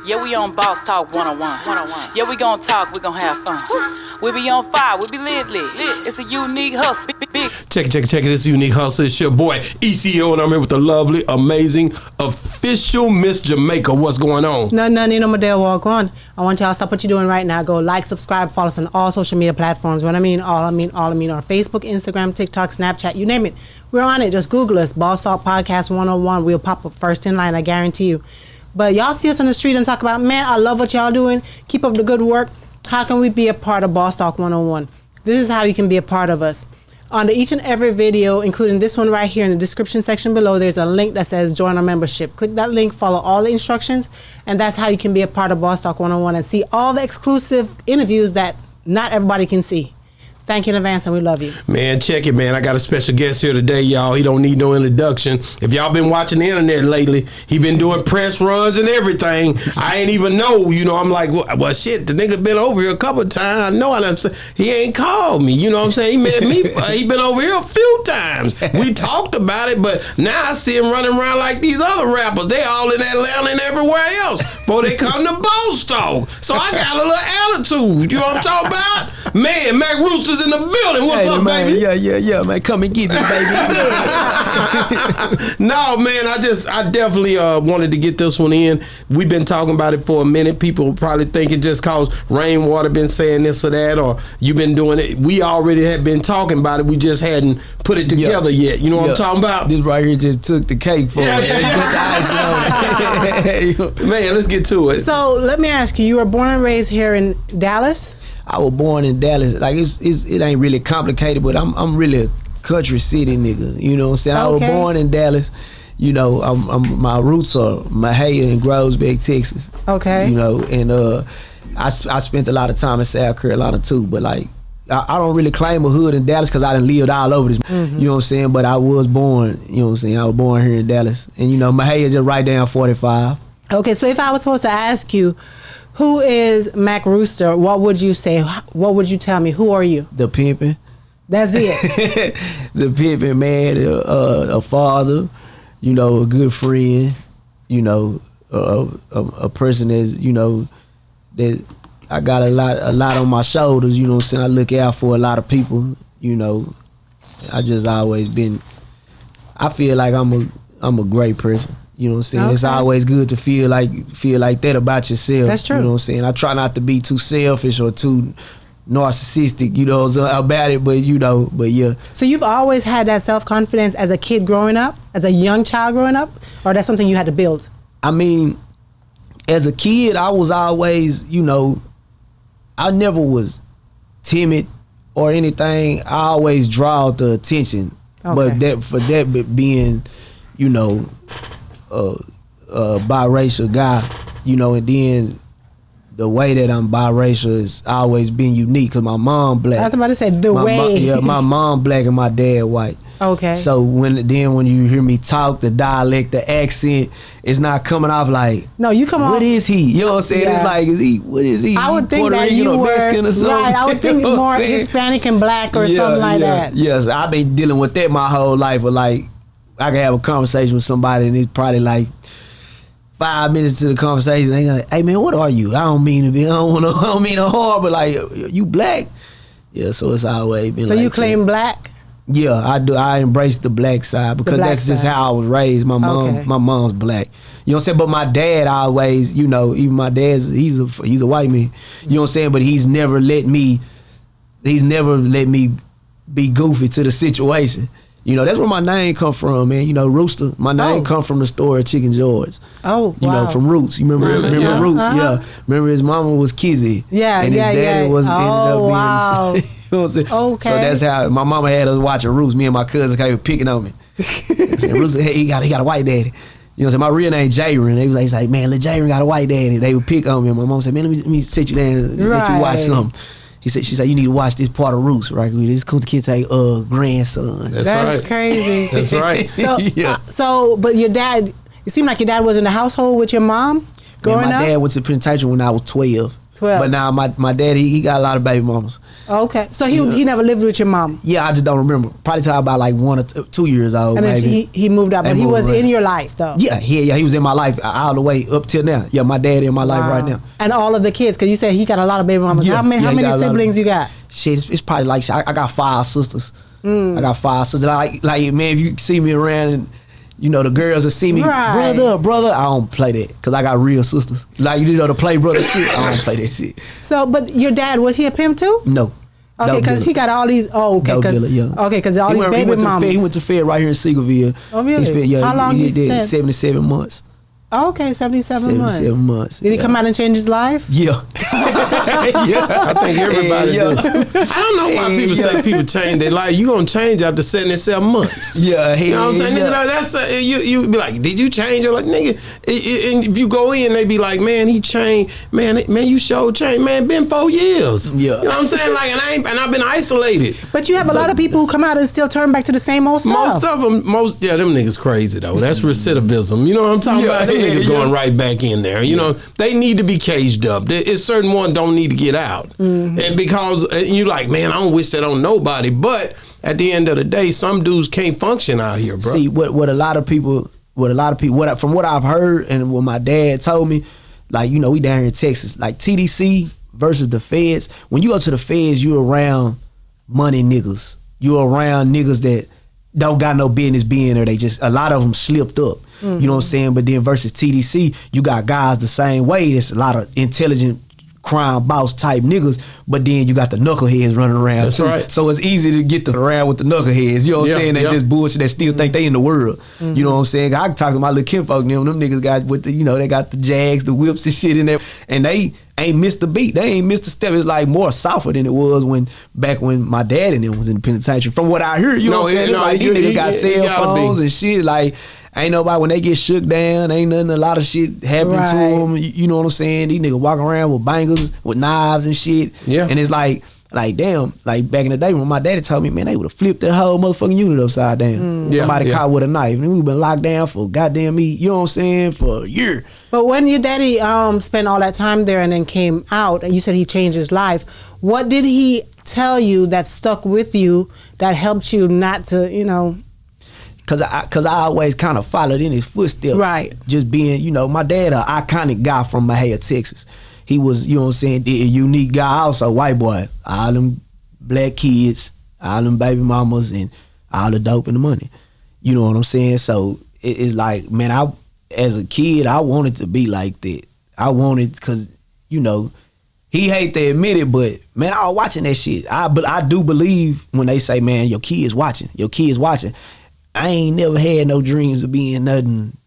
Yeah, we on Boss Talk 101. Yeah, we gon' talk, we gon' have fun. We be on fire, we be lit. It's a unique hustle. Check it. It's a unique hustle. It's your boy ECO, and I'm here with the lovely, amazing, official Miss Jamaica. What's going on? Nothing, you know, my day walk on. I want y'all to stop what you're doing right now. Go like, subscribe, follow us on all social media platforms. When I mean all, I mean our Facebook, Instagram, TikTok, Snapchat, you name it. We're on it. Just Google us, Boss Talk Podcast 101. We'll pop up first in line, I guarantee you. But y'all see us on the street and talk about, man, I love what y'all doing. Keep up the good work. How can we be a part of Boss Talk 101? This is how you can be a part of us. Under each and every video, including this one right here in the description section below, there's a link that says join our membership. Click that link, follow all the instructions, and that's how you can be a part of Boss Talk 101 and see all the exclusive interviews that not everybody can see. Thank you in advance, and we love you. Man, check it, man. I got a special guest here today, y'all. He don't need no introduction. If y'all been watching the internet lately, he been doing press runs and everything. I ain't even know, you know. I'm like, well shit, the nigga been over here a couple of times. I know he ain't called me, you know what I'm saying? He met me. He been over here a few times. We talked about it, but now I see him running around like these other rappers. They all in Atlanta and everywhere else. Before they come to Boss Talk. So I got a little attitude. You know what I'm talking about? Man, Mac Rooster's in the building. What's up, man, baby? Yeah, man. Come and get me, baby. No, man, I definitely wanted to get this one in. We've been talking about it for a minute. People probably thinking just cause Rainwater been saying this or that, or you been doing it. We already had been talking about it. We just hadn't put it together yet. You know what I'm talking about? This right here just took the cake for it. Man, let's get to it. So let me ask you, you were born and raised here in Dallas? I was born in Dallas. Like it ain't really complicated, but I'm really a country city nigga. You know what I'm saying? I was born in Dallas. You know, my roots are Mahia and Groesbeck, Texas. Okay. You know, and I spent a lot of time in South Carolina too. But like, I don't really claim a hood in Dallas because I done lived all over this. You know what I'm saying? But I was born. You know what I'm saying? I was born here in Dallas, and you know, Mahia just right down 45. Okay, so if I was supposed to ask you, who is Mac Rooster? What would you say? What would you tell me? Who are you? The pimpin'. That's it. The pimpin', man. A father, you know, a good friend, you know, a person that's, you know, that I got a lot on my shoulders. You know what I'm saying? I look out for a lot of people. You know, I just always been. I feel like I'm a great person. You know what I'm saying? Okay. It's always good to feel like that about yourself. That's true. You know what I'm saying? I try not to be too selfish or too narcissistic, you know, about it, but you know, but yeah. So you've always had that self-confidence as a kid growing up, as a young child growing up, or that's something you had to build? I mean, as a kid, I was always, you know, I never was timid or anything. I always draw the attention. Okay. But for that being, you know, biracial guy, you know, and then the way that I'm biracial has always been unique because my mom black. I was about to say my mom black and my dad white. Okay. So when you hear me talk, the dialect, the accent, it's not coming off like. No, you come off. What is he? You know what I'm saying? Yeah. It's like, what is he? I would think Puerto that you were Mexican or something? Right. I would think you know more Hispanic and black or something like that. Yes, I've been dealing with that my whole life. But like, I can have a conversation with somebody and it's probably like 5 minutes to the conversation. They like, hey man, what are you? I don't mean no harm, but like, you black? Yeah, so it's always been. So like you claim black? Yeah, I do. I embrace the black side because that's just how I was raised. My mom's black. You know what I'm saying? But my dad always, you know, even my dad's he's a white man. You know what I'm saying? But he's never let me be goofy to the situation. You know, that's where my name come from, man. You know, Rooster. My name come from the store at Chicken George. Oh, wow. You know, from Roots. You remember Roots? Yeah. Remember his mama was Kizzy. Yeah, and his daddy was ended up being. Wow. You know what I'm saying? Okay. So that's how my mama had us watching Roots. Me and my cousin kind of picking on me. Rooster, hey, he got a white daddy. You know what I'm saying? My real name Jayron. They was like, man, little Jayron got a white daddy. They would pick on me. And my mom said, man, let me sit you down and let you watch something. She said, you need to watch this part of Roots, right? This comes to kids like grandson. That's right. Crazy. That's right. So, so, but your dad, it seemed like your dad was in the household with your mom growing up? My dad went to the penitentiary when I was 12. 12. But now my daddy, he got a lot of baby mamas. Okay, so he never lived with your mom. Yeah, I just don't remember. Probably till I was about like 1 or 2 years old. And then maybe. he moved out, They but he moved was around. in your life though. Yeah, he was in my life all the way up till now. Yeah, my daddy in my life right now. And all of the kids, because you said he got a lot of baby mamas. Yeah, How many he got a lot of- siblings you got? Shit, it's probably like I got 5 sisters. I got 5 sisters. Like man, if you see me around and you know the girls that see me, Right. brother, I don't play that because I got real sisters. Like you know the play brother shit, I don't play that shit. So, but your dad, was he a pimp too? No. Okay, Dope because dealer. he got all these. Oh, okay, Dope because dealer, yeah. okay, because all He these went- baby mamas. He went to Fed right here in Seagoville. Oh, really? He spent, yeah, How long he did spent? 77 months. Okay, 77 months. 77 months. Did he come out and change his life? Yeah. I think everybody Yeah. do. I don't know why people say people change their life. You gonna change after 77 months. Yeah, You know what I'm saying? yeah. Nigga, that's you be like, did you change? Or like, nigga, and if you go in, they be like, man, he changed. Man, you sure changed. Man, been 4 years. Yeah. You know what I'm saying? Like, and I've been isolated. But you have a lot of people who come out and still turn back to the same old stuff. Most of them, them niggas crazy though. That's recidivism. You know what I'm talking about? Them niggas going right back in there. You know, they need to be caged up. It's certain ones don't need to get out. And because you like, man, I don't wish that on nobody. But at the end of the day, some dudes can't function out here, bro. See, what a lot of people, from what I've heard and what my dad told me, like, you know, we down here in Texas, like TDC versus the feds. When you go to the feds, you around money niggas. You around niggas that don't got no business being there. They just, a lot of them slipped up. You know what I'm saying? But then versus TDC, you got guys the same way. There's a lot of intelligent crime boss type niggas, but then you got the knuckleheads running around. That's too. right. So it's easy to get around with the knuckleheads. You know what I'm saying? They just bullshit. They still think they in the world. You know what I'm saying? I can talk to my little kinfolk. Them niggas got with the, you know, they got the Jags, the whips and shit in there, and they ain't missed the beat. They ain't missed the step. It's like more softer than it was back when my dad and them was in the penitentiary. From what I heard, you know what I'm saying? Like these niggas got cell phones and shit. Like ain't nobody, when they get shook down, ain't nothing, a lot of shit happen to them. You know what I'm saying? These niggas walking around with bangers, with knives and shit. Yeah. And it's like damn, like back in the day when my daddy told me, man, they would have flipped that whole motherfucking unit upside down. Somebody caught with a knife. And we've been locked down for goddamn me, you know what I'm saying, for a year. But when your daddy spent all that time there and then came out, and you said he changed his life, what did he tell you that stuck with you that helped you not to, you know? Cause I always kind of followed in his footsteps. Right. Just being, you know, my dad, an iconic guy from Mahia, Texas. He was, you know what I'm saying, a unique guy, also white boy. All them black kids, all them baby mamas, and all the dope and the money. You know what I'm saying? So it's like, man, as a kid, I wanted to be like that. I wanted, cause, you know, he hate to admit it, but man, I was watching that shit. I do believe when they say, man, your kid's watching. I ain't never had no dreams of being nothing.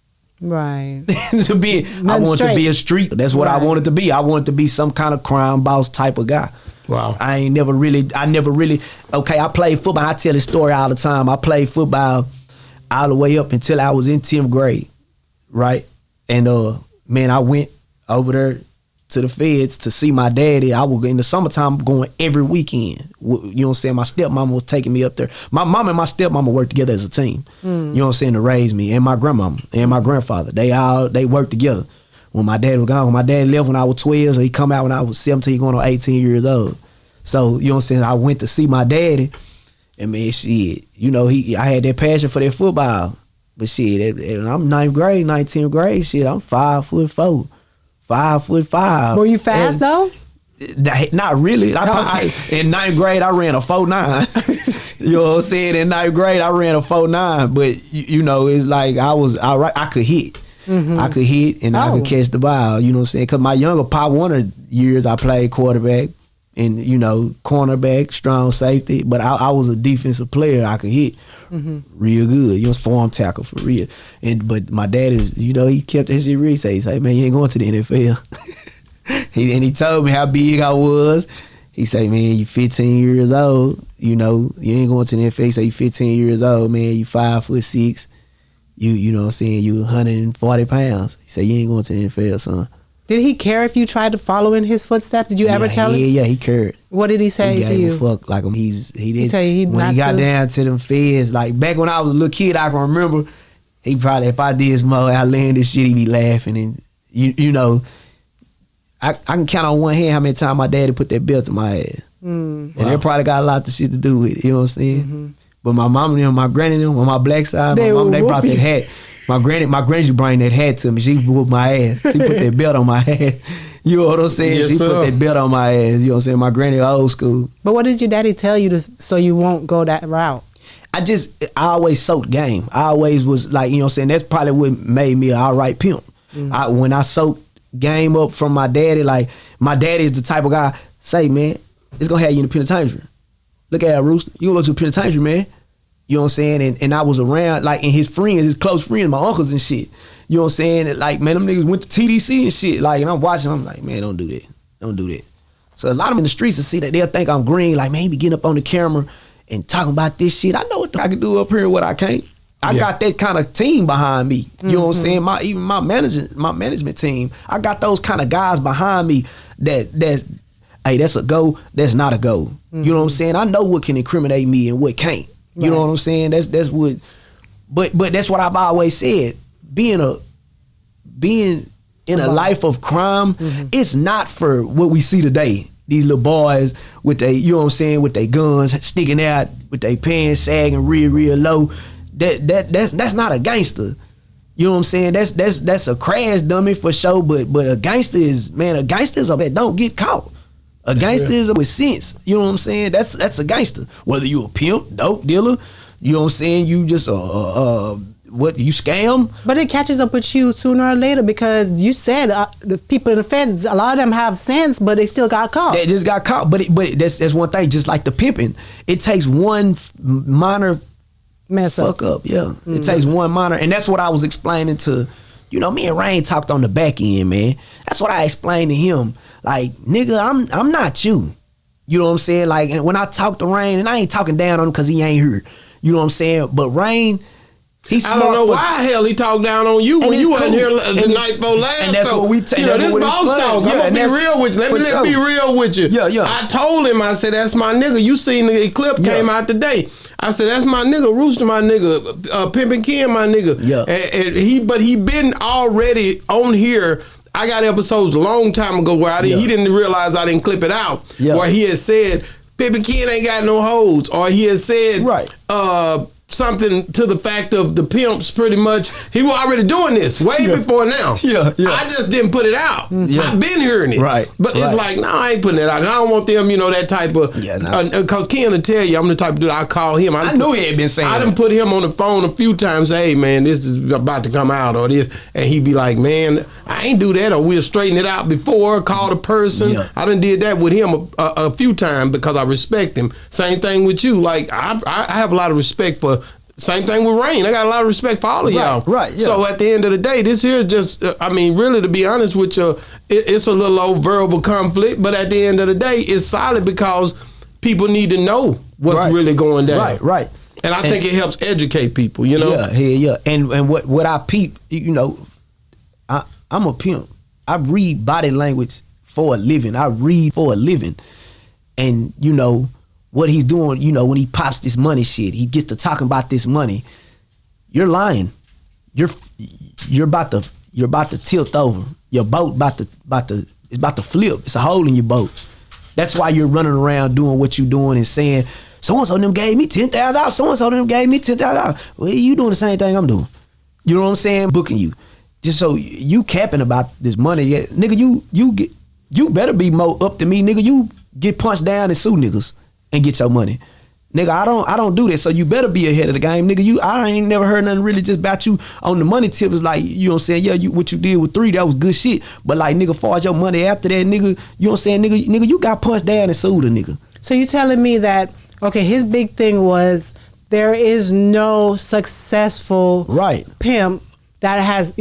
Right. I wanted to be a street. That's what I wanted to be. I wanted to be some kind of crime boss type of guy. Wow. I never really, okay, I played football. I tell this story all the time. I played football all the way up until I was in 10th grade, right? And man, I went over there to the feds to see my daddy. I was in the summertime going every weekend. You know what I'm saying? My stepmama was taking me up there. My mom and my stepmama worked together as a team. You know what I'm saying? To raise me, and my grandmama and my grandfather. They worked together. When my dad was gone, when my dad left when I was 12, so he come out when I was 17, going on 18 years old. So, you know what I'm saying? I went to see my daddy, and man, shit, you know, I had that passion for that football. But shit, I'm 9th grade, 19th grade, shit, I'm 5'4". 5'5". Were you fast though? Not really. In 9th grade, I ran a 4.9. You know what I'm saying? In 9th grade, I ran a 4.9. But you know, it's like I could hit. I could hit and I could catch the ball. You know what I'm saying? Because my younger Pop Warner years, I played quarterback and, you know, cornerback, strong safety. But I was a defensive player. I could hit real good. You know, form tackle for real. But my dad is, you know, he kept that shit real. He say, man, you ain't going to the NFL. He told me how big I was. He say, man, you 15 years old. You know, you ain't going to the NFL. He say, you 15 years old, man. You 5'6". You know what I'm saying? You 140 pounds. He said, you ain't going to the NFL, son. Did he care if you tried to follow in his footsteps? Did you ever tell him? Yeah, he cared. What did he say he to gave you? a fuck. Like he didn't. Tell you when he got down to them feds, like back when I was a little kid, I can remember he probably, if I did some more outlandish shit, he'd be laughing. And you know, I can count on one hand how many times my daddy put that belt to my ass. And it probably got a lot of shit to do with it. You know what I'm saying? But my mom and them, my granny and them, on my black side, they brought that hat. My granny used to bring that hat to me. She whooped my ass. She put that belt on my ass. You know what I'm saying? Yes, she sir. put that belt on my ass. You know what I'm saying? My granny old school. But what did your daddy tell you so you won't go that route? I always soaked game. I always was like, you know what I'm saying? That's probably what made me an outright pimp. When I soaked game up from my daddy, like my daddy is the type of guy, say, man, it's gonna have you in the penitentiary. Look at that, Rooster. You gonna go to the penitentiary, man. You know what I'm saying? And I was around, like, and his friends, his close friends, my uncles and shit. You know what I'm saying? And like, man, them niggas went to TDC and shit. Like, and I'm watching, I'm like, man, don't do that. Don't do that. So a lot of them in the streets will see that, they'll think I'm green, like, man, he be getting up on the camera and talking about this shit. I know what I can do up here and what I can't. I got that kind of team behind me. You know what I'm saying? Even my management team, I got those kind of guys behind me that's hey, that's a go, that's not a go. You know what I'm saying? I know what can incriminate me and what can't. You know what I'm saying? That's what, but that's what I've always said. Being in a life of crime, it's not for what we see today. These little boys with they, you know what I'm saying, with their guns sticking out, with their pants sagging real low. That's not a gangster. You know what I'm saying? That's a crash dummy for sure. But a gangster is a that don't get caught. A gangster is with sense. You know what I'm saying? That's a gangster. Whether you a pimp, dope dealer, you know what I'm saying? You just what you scam. But it catches up with you sooner or later, because you said the people in the feds, a lot of them have sense, but they still got caught. They just got caught. But that's one thing. Just like the pimping, it takes one minor mess fuck up. Yeah, it takes one minor, and that's what I was explaining to. You know, me and Rain talked on the back end, man. That's what I explained to him. Like, nigga, I'm not you. You know what I'm saying? Like, and when I talk to Rain, and I ain't talking down on him because he ain't here. You know what I'm saying? But Rain, he's smart. I don't know why hell he talked down on you when you wasn't here the night before last. And that's so, what we take. You know, this boss talk. I'm gonna be real with you. Let me be real with you. Yeah. I told him, I said, that's my nigga. You seen the clip came out today. I said, that's my nigga, Rooster, my nigga, Pimp and Ken, my nigga. Yeah. And he been already on here. I got episodes a long time ago where he didn't realize I didn't clip it out. Yeah. Where he had said, Pimp and Ken ain't got no hoes. Or he had said, something to the fact of the pimps pretty much, he was already doing this way before now. Yeah. I just didn't put it out. I've been hearing it. Right. But it's like, no, I ain't putting it out. I don't want them, that type of, because Ken will tell you, I'm the type of dude, I call him. I knew he had been saying I done put him on the phone a few times, hey man, this is about to come out or this, and he'd be like, man, I ain't do that, or we'll straighten it out before, call the person. I done did that with him a few times because I respect him. Same thing with you. Like, I have a lot of respect for, same thing with Rain. I got a lot of respect for all of y'all. Right. Yeah. So at the end of the day, this here just, really, to be honest with you, it's a little old verbal conflict, but at the end of the day, it's solid because people need to know what's really going down. Right. And I think it helps educate people, Yeah. And what I peep, I'm a pimp. I read body language for a living. I read for a living. And, what he's doing, when he pops this money shit, he gets to talking about this money. You're lying. You're about to tilt over. Your boat it's about to flip. It's a hole in your boat. That's why you're running around doing what you're doing and saying, so-and-so them gave me $10,000. So-and-so them gave me $10,000. Well, you doing the same thing I'm doing. You know what I'm saying? Booking you. Just so you capping about this money. Yeah, nigga, you better be more up to me, nigga. You get punched down and sue niggas and get your money. Nigga, I don't do that, so you better be ahead of the game. Nigga, I ain't never heard nothing really just about you on the money tip. It's like, you know what I'm saying? Yeah, what you did with 3, that was good shit. But like, nigga, far as your money after that, nigga, you know what I'm saying? Nigga, you got punched down and sued a nigga. So you telling me that, okay, his big thing was there is no successful pimp that has,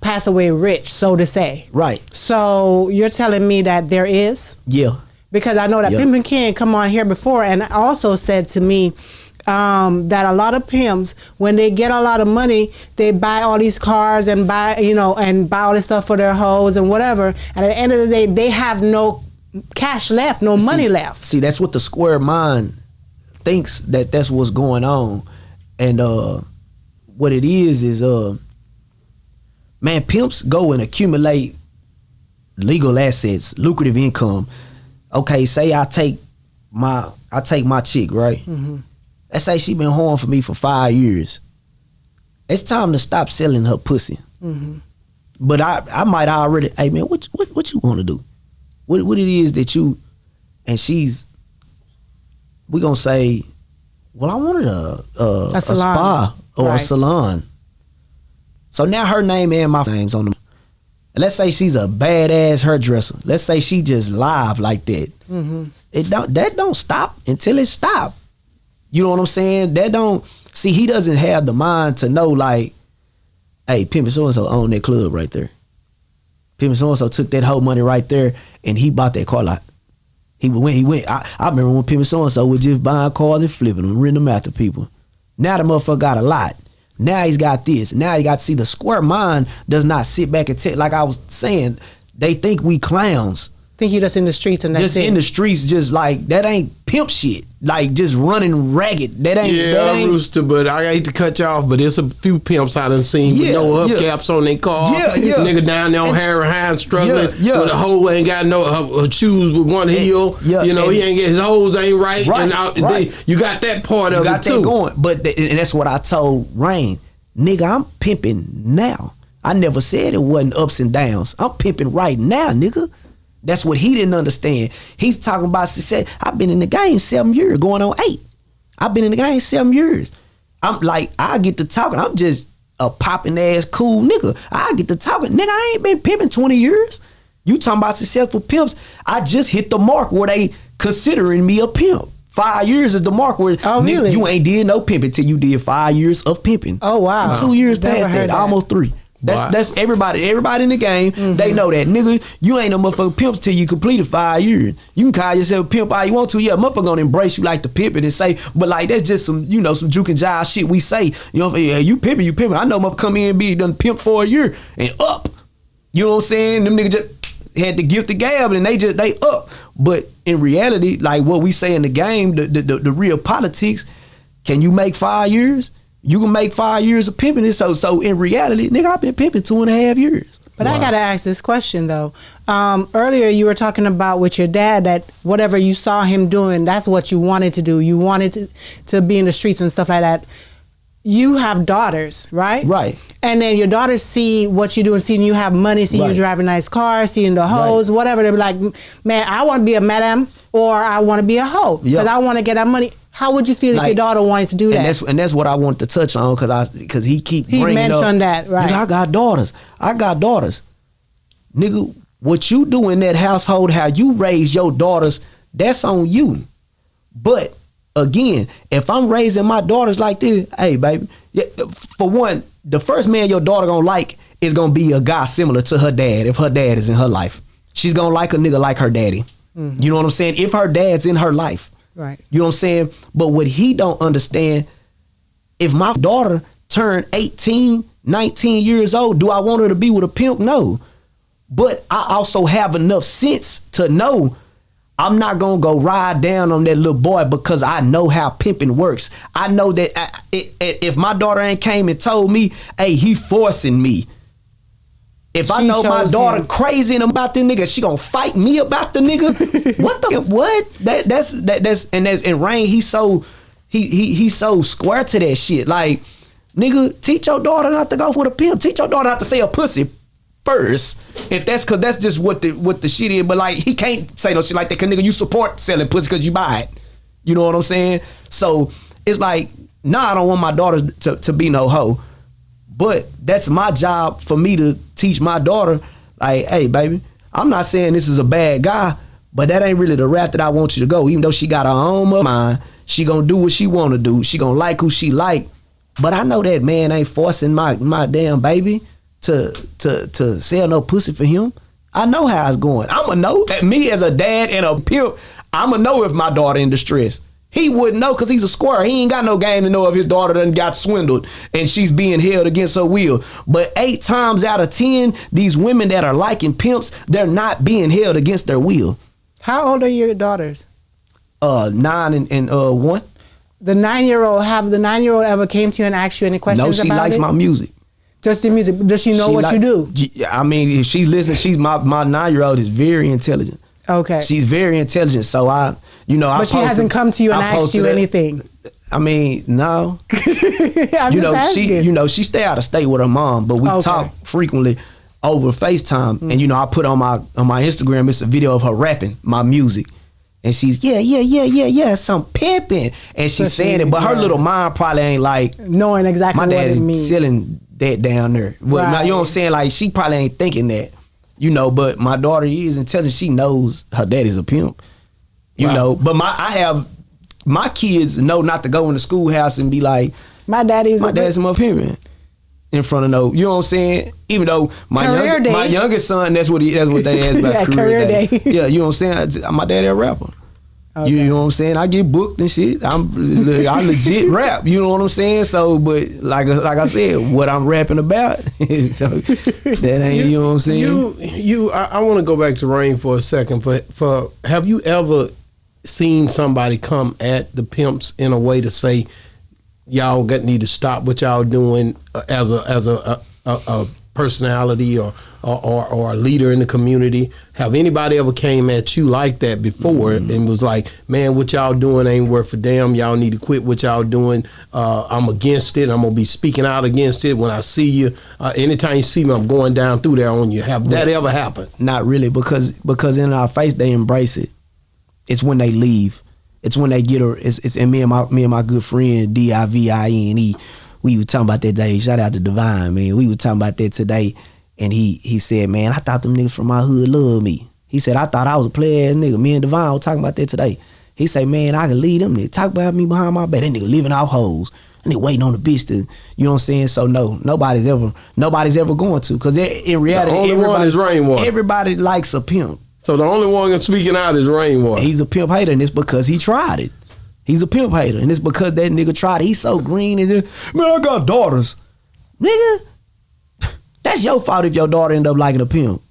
passed away rich, so to say. Right. So you're telling me that there is? Yeah. Because I know that Pimp and Ken come on here before and also said to me that a lot of pimps, when they get a lot of money, they buy all these cars and buy all this stuff for their hoes and whatever. And at the end of the day, they have no cash left, no money left. See, that's what the square mind thinks, that's what's going on. And what it is man, pimps go and accumulate legal assets, lucrative income. Okay, say I take my chick, right? Mm-hmm. Let's say she been whoring for me for 5 years. It's time to stop selling her pussy. Mm-hmm. But I might already, hey man, what you want to do? What it is that you, and we gonna say, well, I wanted a spa or a salon. So now her name and my name's on them. And let's say she's a badass hairdresser. Let's say she just live like that. Mm-hmm. That don't stop until it stop. You know what I'm saying? See, he doesn't have the mind to know like, hey, Pimp so-and-so owned that club right there. Pimp so-and-so took that whole money right there and he bought that car lot. He went. I remember when Pimp so-and-so was just buying cars and flipping them, renting them out to people. Now the motherfucker got a lot. Now he's got this. Now he got to see the square mind does not sit back and like I was saying, they think we clowns. Think you just in the streets and that's just in the streets, just like that ain't pimp shit. Like just running ragged. That ain't Rooster. But I hate to cut you off, but there's a few pimps I done seen with no hubcaps on their car. Nigga down there on Harry Hines struggling with a hoe, ain't got no shoes with one heel. You know, he ain't get his hoes ain't right. You got that part of it too. That going. But and that's what I told Rain. Nigga, I'm pimping now. I never said it wasn't ups and downs. I'm pimping right now, nigga. That's what he didn't understand. He's talking about success. I've been in the game 7 years, going on 8. I've been in the game 7 years. I'm like, I get to talking. I'm just a popping ass cool nigga. I get to talking. Nigga, I ain't been pimping 20 years. You talking about successful pimps. I just hit the mark where they considering me a pimp. 5 years is the mark where really? You ain't did no pimping till you did 5 years of pimping. Oh, wow. 2 years past that, almost 3. That's everybody in the game. Mm-hmm. They know that, nigga. You ain't no motherfucking pimps till you completed 5 years. You can call yourself a pimp all you want to. Yeah, motherfucker gonna embrace you like the pimping and say, but like that's just some, you know, some juke and jive shit we say. You know, yeah, you pimping. I know motherfucker come in and be done pimp for a year and up. You know what I'm saying? Them niggas just had the gift of gab and they up. But in reality, like what we say in the game, the real politics, can you make 5 years? You can make 5 years of pimping it. So in reality, nigga, I've been pimping 2.5 years. But I gotta ask this question though. Earlier you were talking about with your dad that whatever you saw him doing, that's what you wanted to do. You wanted to be in the streets and stuff like that. You have daughters, right? Right. And then your daughters see what you do and seeing you have money, seeing you driving nice cars, seeing the hoes, whatever. They be like, man, I want to be a madam or I want to be a hoe because I want to get that money. How would you feel if your daughter wanted to do that? And that's what I wanted to touch on because he mentioned up, that, right? Nigga, I got daughters. Nigga, what you do in that household, how you raise your daughters, that's on you. But again, if I'm raising my daughters like this, hey baby, for one, the first man your daughter gonna like is gonna be a guy similar to her dad. If her dad is in her life, she's gonna like a nigga like her daddy. Mm-hmm. You know what I'm saying? If her dad's in her life. Right. You know what I'm saying? But what he don't understand, if my daughter turned 18, 19 years old, do I want her to be with a pimp? No. But I also have enough sense to know I'm not going to go ride down on that little boy because I know how pimping works. I know that if my daughter ain't came and told me, hey, he forcing me. If I know my daughter crazy and about this nigga, she gonna fight me about the nigga. What? That's and Rain, he's so square to that shit. Like, nigga, teach your daughter not to go for the pimp. Teach your daughter not to say a pussy first. If that's cause that's just what the shit is. But like he can't say no shit like that cause nigga, you support selling pussy cause you buy it. You know what I'm saying? So it's like, I don't want my daughters to be no hoe. But that's my job for me to teach my daughter, like, hey, baby, I'm not saying this is a bad guy, but that ain't really the route that I want you to go. Even though she got her own mind, she gonna do what she wanna do. She gonna like who she like. But I know that man ain't forcing my damn baby to sell no pussy for him. I know how it's going. I'ma know. Me as a dad and a pimp, I'ma know if my daughter in distress. He wouldn't know because he's a square. He ain't got no game to know if his daughter done got swindled and she's being held against her will. But 8 times out of 10, these women that are liking pimps, they're not being held against their will. How old are your daughters? 9 and 1. The 9-year-old, have the 9-year-old ever came to you and asked you any questions about it? No, she likes my music. Just the music. Does she know what you do? I mean, if she's listening, my 9-year-old is very intelligent. Okay. She's very intelligent. So But she hasn't come to you and asked you anything. I mean, no. I'm just asking. She stay out of state with her mom, but we talk frequently over FaceTime. And I put on my Instagram, it's a video of her rapping my music. And she's some pimping. And she's saying it, but her little mind probably ain't like knowing exactly what it means. My daddy selling that down there. Well, now, you know what I'm saying? Like, she probably ain't thinking that. But my daughter is intelligent. She knows her daddy's a pimp. You know, but my kids know not to go in the schoolhouse and be like, my daddy's a pimping in front of no. You know what I'm saying? Even though my youngest son, that's what they ask about career day. Yeah, you know what I'm saying? My daddy a rapper. Okay. You know what I'm saying? I get booked and shit. I legit rap. You know what I'm saying? So, but like I said, what I'm rapping about, that ain't. You know what I'm saying? I want to go back to Rain for a second. For have you ever seen somebody come at the pimps in a way to say, y'all need to stop what y'all doing as a personality or a leader in the community? Have anybody ever came at you like that before and was like, man, what y'all doing ain't worth a damn, y'all need to quit what y'all doing, I'm against it, I'm gonna be speaking out against it when I see you, anytime you see me I'm going down through there on you? Have that ever happened? Not really, because in our face they embrace it. It's when they leave. It's when they get her. And me and my good friend Divine. We were talking about that day. Shout out to Divine, man. We were talking about that today, and he said, man, I thought them niggas from my hood loved me. He said, I thought I was a player ass nigga. Me and Divine were talking about that today. He said, man, I can lead them niggas. Talk about me behind my back. That nigga living off hoes. And they waiting on the bitch to, you know what I'm saying? So no, nobody's ever going to, because in reality, the only one is Rainwater. Everybody likes a pimp. So the only one that's speaking out is Rainwater. He's a pimp hater, and it's because he tried it. He's a pimp hater, and it's because that nigga tried it. He's so green, and man, I got daughters. Nigga, that's your fault if your daughter end up liking a pimp.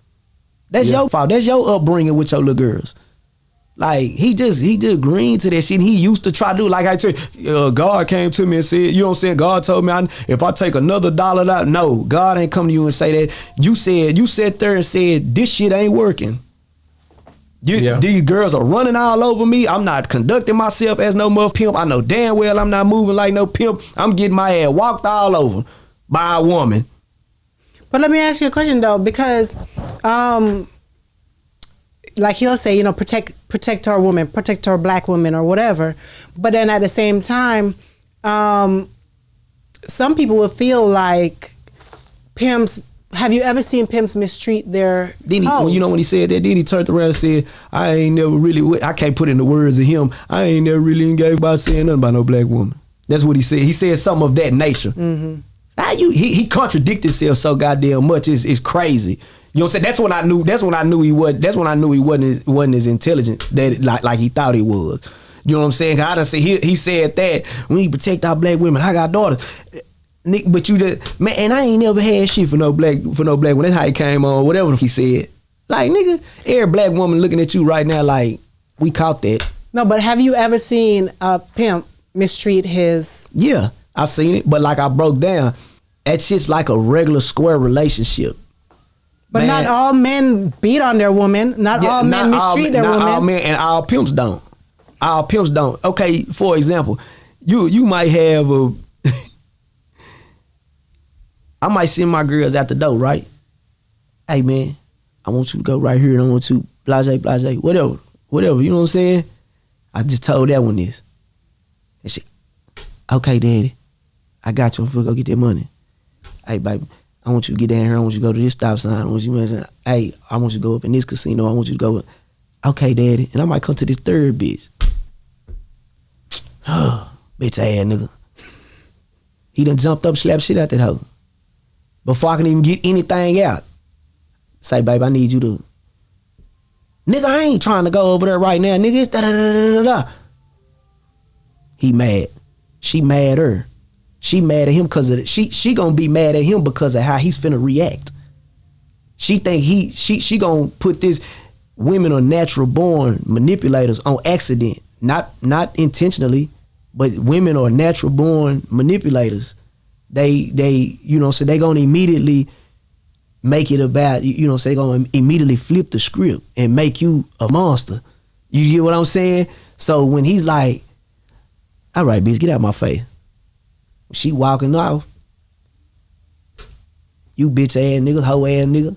That's your fault. That's your upbringing with your little girls. Like, he just green to that shit. And he used to try to do, like I tell you, God came to me and said, you know what I'm saying? God told me if I take another $1 out, no, God ain't come to you and say that. You sat there and said, this shit ain't working. These girls are running all over me. I'm not conducting myself as no mother pimp. I know damn well I'm not moving like no pimp. I'm getting my ass walked all over by a woman. But let me ask you a question though, because like he'll say, protect our woman, protect our black women or whatever. But then at the same time, some people will feel like pimps. Have you ever seen pimps mistreat their hoes? When he said that, then he turned around and said, I ain't never really, I can't put in the words of him, I ain't never really engaged by saying nothing about no black woman. That's what he said. He said something of that nature. Mm-hmm. He contradicted himself so goddamn much. It's crazy. You know what I'm saying? That's when I knew he wasn't as intelligent that like he thought he was. You know what I'm saying? I done say he said that when he protect our black women, I got daughters. Nick, but you just, man, and I ain't never had shit for no black woman. That's how he came on, whatever he said. Like, nigga, every black woman looking at you right now like, we caught that. No, but have you ever seen a pimp mistreat his? Yeah, I've seen it, but like I broke down, that shit's like a regular square relationship. But man, not all men beat on their woman. Not all men mistreat their woman. Not all men, and all pimps don't. All pimps don't. Okay, for example, you might have a, I might send my girls out the door, right? Hey man, I want you to go right here and I want you blase, whatever, you know what I'm saying? I just told that one this. And she, okay daddy, I got you, I'm finna go get that money. Hey baby, I want you to get down here, I want you to go to this stop sign, I want you to, hey, I want you to go up in this casino, I want you to go up. Okay daddy, and I might come to this third bitch. Bitch ass nigga. He done jumped up, slapped shit out that hoe. Before I can even get anything out. Say, babe, I need you to. Nigga, I ain't trying to go over there right now. Nigga, it's da-da-da-da-da-da. He mad. She mad at her. She mad at him because of it. She gonna be mad at him because of how he's finna react. She think she gonna put this, women are natural born manipulators on accident. Not intentionally, but women are natural born manipulators. they you know, so they gonna immediately make it about, you know, so they gonna immediately flip the script and make you a monster. You get what I'm saying? So when he's like, all right, bitch, get out my face. She walking off. You bitch ass nigga, hoe ass nigga.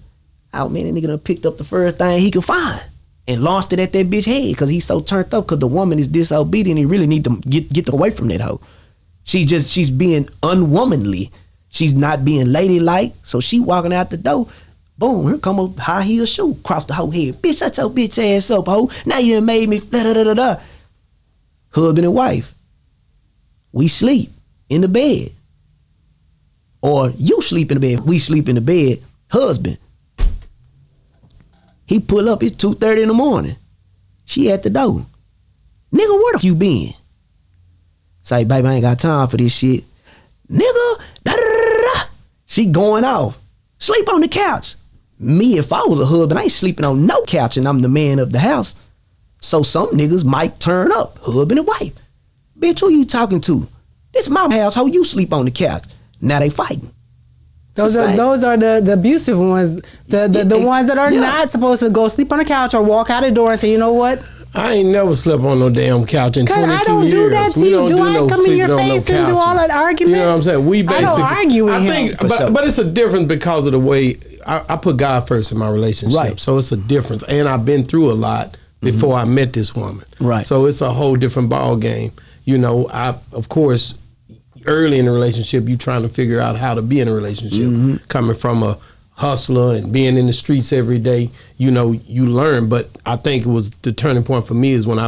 Oh man, that nigga done picked up the first thing he could find and launched it at that bitch head because he's so turned up because the woman is disobedient. He really need to get away from that hoe. She's being unwomanly. She's not being ladylike. So she walking out the door. Boom, here come a high heel shoe across the whole head. Bitch, shut your bitch ass up, ho. Now you done made me da da da da da. Husband and wife. We sleep in the bed. Or you sleep in the bed. We sleep in the bed. Husband. He pull up, it's 2:30 in the morning. She at the door. Nigga, where the f you been? Say, baby, I ain't got time for this shit. Nigga, da da da da. She going off. Sleep on the couch. Me, if I was a husband, I ain't sleeping on no couch and I'm the man of the house. So some niggas might turn up, husband and wife. Bitch, who you talking to? This my house, how you sleep on the couch? Now they fighting. Those are the abusive ones, the ones that are not supposed to go sleep on the couch or walk out the door and say, you know what? I ain't never slept on no damn couch in 22 years. I don't do that to you. Do I come in your face and do all that argument? You know what I'm saying? We basically, I don't argue with him. think, but it's a difference because of the way I put God first in my relationship. Right. So it's a difference. And I've been through a lot before I met this woman. Right. So it's a whole different ball game. You know, of course, early in the relationship, you trying to figure out how to be in a relationship. Coming from a hustler and being in the streets every day, you know, you learn. But I think it was the turning point for me is when I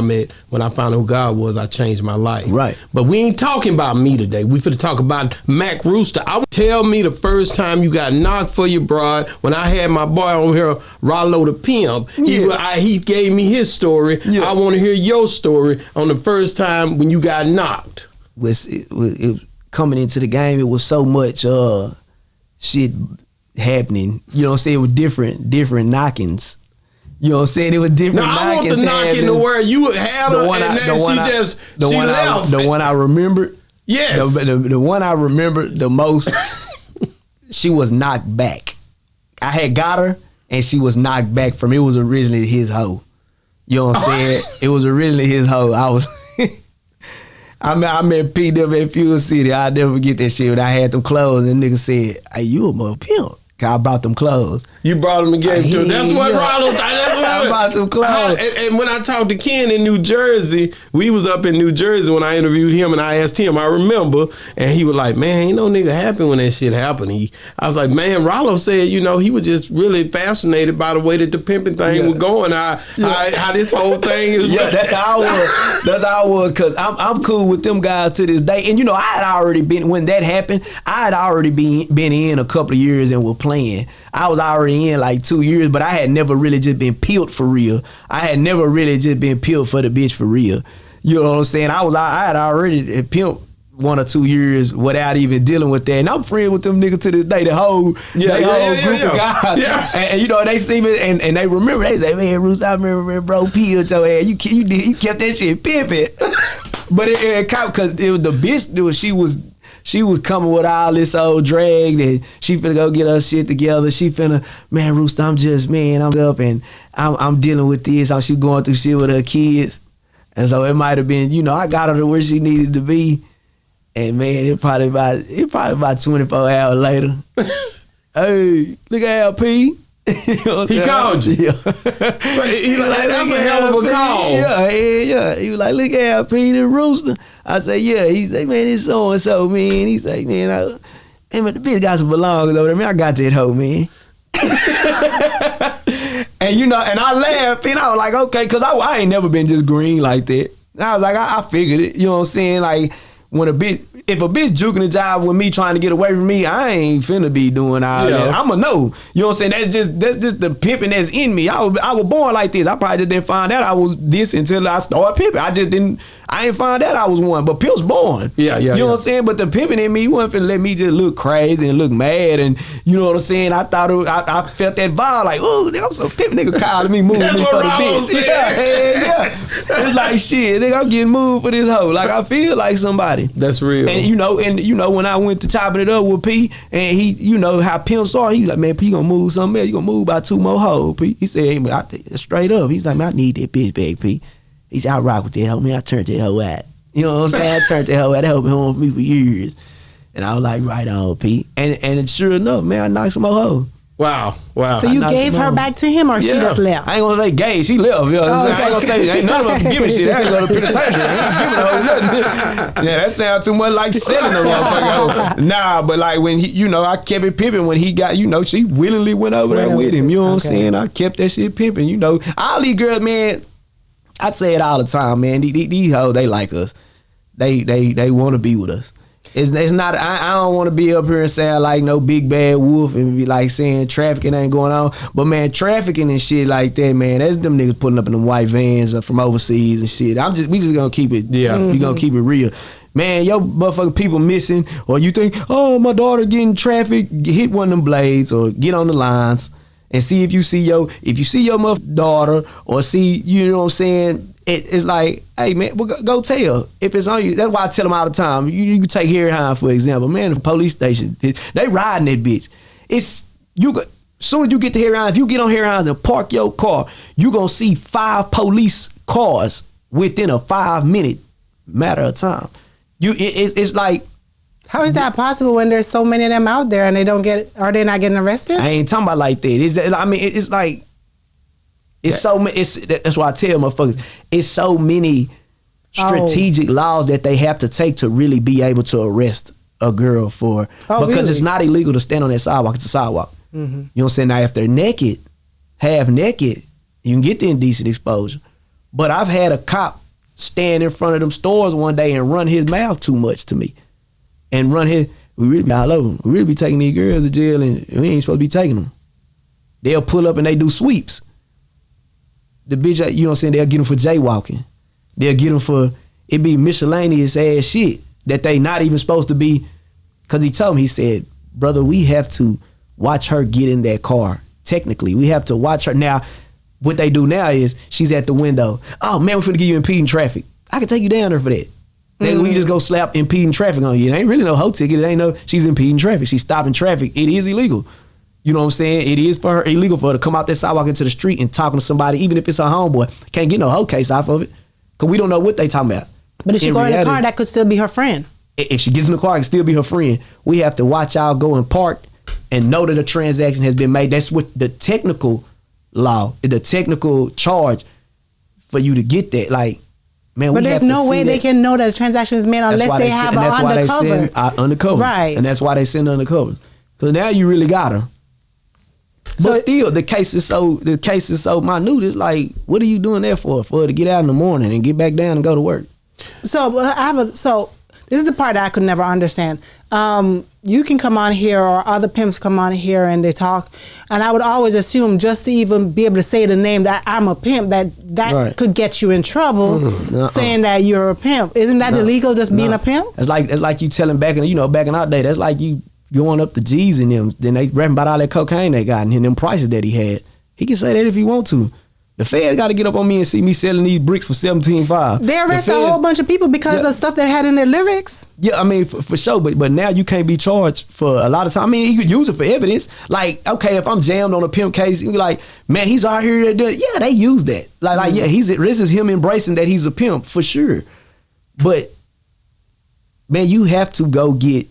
found out who God was, I changed my life. Right. But we ain't talking about me today. We finna talk about Mac Rooster. Tell me the first time you got knocked for your broad. When I had my boy on here, Rollo the Pimp, he gave me his story. Yeah. I want to hear your story on the first time when you got knocked. It coming into the game, it was so much shit happening. You know what I'm saying? It was different knockings. You know what I'm saying? It was different knockings. I want the knocking to where you had her and then she left. The one I remembered. Yes. The one I remembered the most, she was knocked back. I had got her and she was knocked back from, it was originally his hoe. You know what I'm saying? It was originally his hoe. I met P them at Fuel City. I'll never forget that shit when I had them clothes and nigga said, hey, you a mother pimp. I brought them clothes. You brought them and gave them to him. That's what Rollo thought. That's what I brought them clothes. And when I talked to Ken in New Jersey, we was up in New Jersey when I interviewed him and I asked him, I remember, and he was like, man, ain't no nigga happy when that shit happened. I was like, man, Rollo said, you know, he was just really fascinated by the way that the pimping thing was going. How this whole thing is. Yeah, that's how I was. That's how I was, because I'm cool with them guys to this day. And you know, I had already been, when that happened, I had already been in a couple of years and was playing. I was already in like 2 years, but I had never really just been peeled for real. I had never really just been peeled for the bitch for real. You know what I'm saying? I had already pimped 1 or 2 years without even dealing with that. And I'm friends with them niggas to this day, the whole group of guys. Yeah. And you know, they see me and they remember, they say, man, Rooster, I remember bro peeled your ass. You kept that shit pimping. But it because it was the bitch, she was coming with all this old drag that she finna go get her shit together. She finna, man, Rooster, I'm up and I'm dealing with this. She going through shit with her kids. And so it might have been, you know, I got her to where she needed to be. And man, it probably about 24 hours later. Hey, look at LP. You know he called you. Yeah. He was like, that's a hell of a call. Yeah. He was like, look at LP, the Rooster. I said, yeah. He said, man, it's so and so, man. He said, man, the bitch got some belongings over there. Man, I got that hoe, man. And you know, and I laughed and I was like, okay, because I ain't never been just green like that. And I was like, I figured it. You know what I'm saying? Like, if a bitch juking the job with me trying to get away from me, I ain't finna be doing all that. I'ma know. You know what I'm saying? That's just the pimping that's in me. I was born like this. I probably just didn't find out I was this until I started pimping. I I ain't find out I was one, but Pimp's born. Yeah. You know what I'm saying? But the pimping in me wasn't finna let me just look crazy and look mad, and you know what I'm saying? I thought I felt that vibe like, ooh, nigga, I'm so pimp nigga calling me, moving That's me what for the Rollo bitch. said. Yeah. It's like shit, nigga, I'm getting moved for this hoe. Like I feel like somebody. That's real. And you know, when I went to chopping it up with P, and he, you know how pimps are, he like, man, P gonna move something else. You gonna move by 2 more hoes, P. He said, hey, man, straight up, he's like, man, I need that bitch back, P. He said, I rock with that hoe, man. I turned that hoe out. You know what I'm saying? I turned that hoe out. That hoe been home with me for years. And I was like, right on, P. And sure enough, man, I knocked some more hoes. Wow. So you gave her back to him, or she just left? I ain't gonna say gay. She left. You know what I'm saying? I ain't gonna say ain't none of them giving shit. I ain't gonna penitentiary. I ain't giving her nothing. Yeah, that sounds too much like selling a motherfucker. Nah, but like when he, you know, I kept it pimping when he got, you know, she willingly went over there with him. You know what I'm saying? I kept that shit pimping. You know, all these girls, man. I'd say it all the time, man. These hoes, they like us. They want to be with us. It's not. I don't want to be up here and sound like no big bad wolf and be like saying trafficking ain't going on. But man, trafficking and shit like that, man, that's them niggas putting up in them white vans from overseas and shit. We just gonna keep it. Yeah, we gonna keep it real. Man, yo motherfucking people missing, or you think, oh, my daughter getting trafficked, hit one of them blades or get on the lines and see if you see your motherfucking daughter or see, you know what I'm saying. It's like, hey man, go tell if it's on you. That's why I tell them all the time. You can take Harry for example, man. The police station, they riding that bitch. It's you. Soon as you get to Harry, if you get on Harry and park your car, you gonna see 5 police cars within a 5-minute matter of time. It's like, how is that possible when there's so many of them out there and are they not getting arrested? I ain't talking about like that. It's like. That's why I tell motherfuckers, it's so many strategic laws that they have to take to really be able to arrest a girl for, because it's not illegal to stand on that sidewalk. It's a sidewalk. Mm-hmm. You know what I'm saying? Now, if they're naked, half naked, you can get the indecent exposure. But I've had a cop stand in front of them stores one day and run his mouth too much to me. And we really be all over them. We really be taking these girls to jail and we ain't supposed to be taking them. They'll pull up and they do sweeps. The bitch, you know what I'm saying, they'll get them for jaywalking. They'll get them for, it be miscellaneous ass shit that they not even supposed to be. Because he told me, he said, brother, we have to watch her get in that car. Technically, we have to watch her. Now, what they do now is she's at the window. Oh, man, we're finna give you impeding traffic. I can take you down there for that. Then we just go slap impeding traffic on you. It ain't really no hoe ticket. It ain't no, she's impeding traffic. She's stopping traffic. It is illegal. You know what I'm saying? It is for her illegal for her to come out that sidewalk into the street and talking to somebody, even if it's her homeboy. Can't get no hoe case off of it. Because we don't know what they talking about. But if she go in the car, that could still be her friend. If she gets in the car, it can still be her friend. We have to watch y'all go and park and know that a transaction has been made. That's what the technical law, the technical charge for you to get that. Like, man, but there's no way they can know that a transaction is made unless they have an undercover. Undercover. Right. And that's why they send undercover. So now you really got her. But still, the case is so minute. It's like, what are you doing that for? For her to get out in the morning and get back down and go to work. So this is the part that I could never understand. You can come on here, or other pimps come on here and they talk, and I would always assume just to even be able to say the name that I'm a pimp, that right. could get you in trouble, saying that you're a pimp. Isn't that illegal? Just being a pimp? It's like you telling back in our day. That's like you going up the G's in them, then they rapping about all that cocaine they got and them prices that he had. He can say that if he want to. The feds got to get up on me and see me selling these bricks for $17.5. They arrest a whole bunch of people because of stuff that had in their lyrics. Yeah, I mean, for sure, but now you can't be charged for a lot of time. I mean, you could use it for evidence. Like, okay, if I'm jammed on a pimp case, you be like, man, he's out here doing it. Yeah, they use that. Like, yeah, this is him embracing that he's a pimp for sure. But man, you have to go get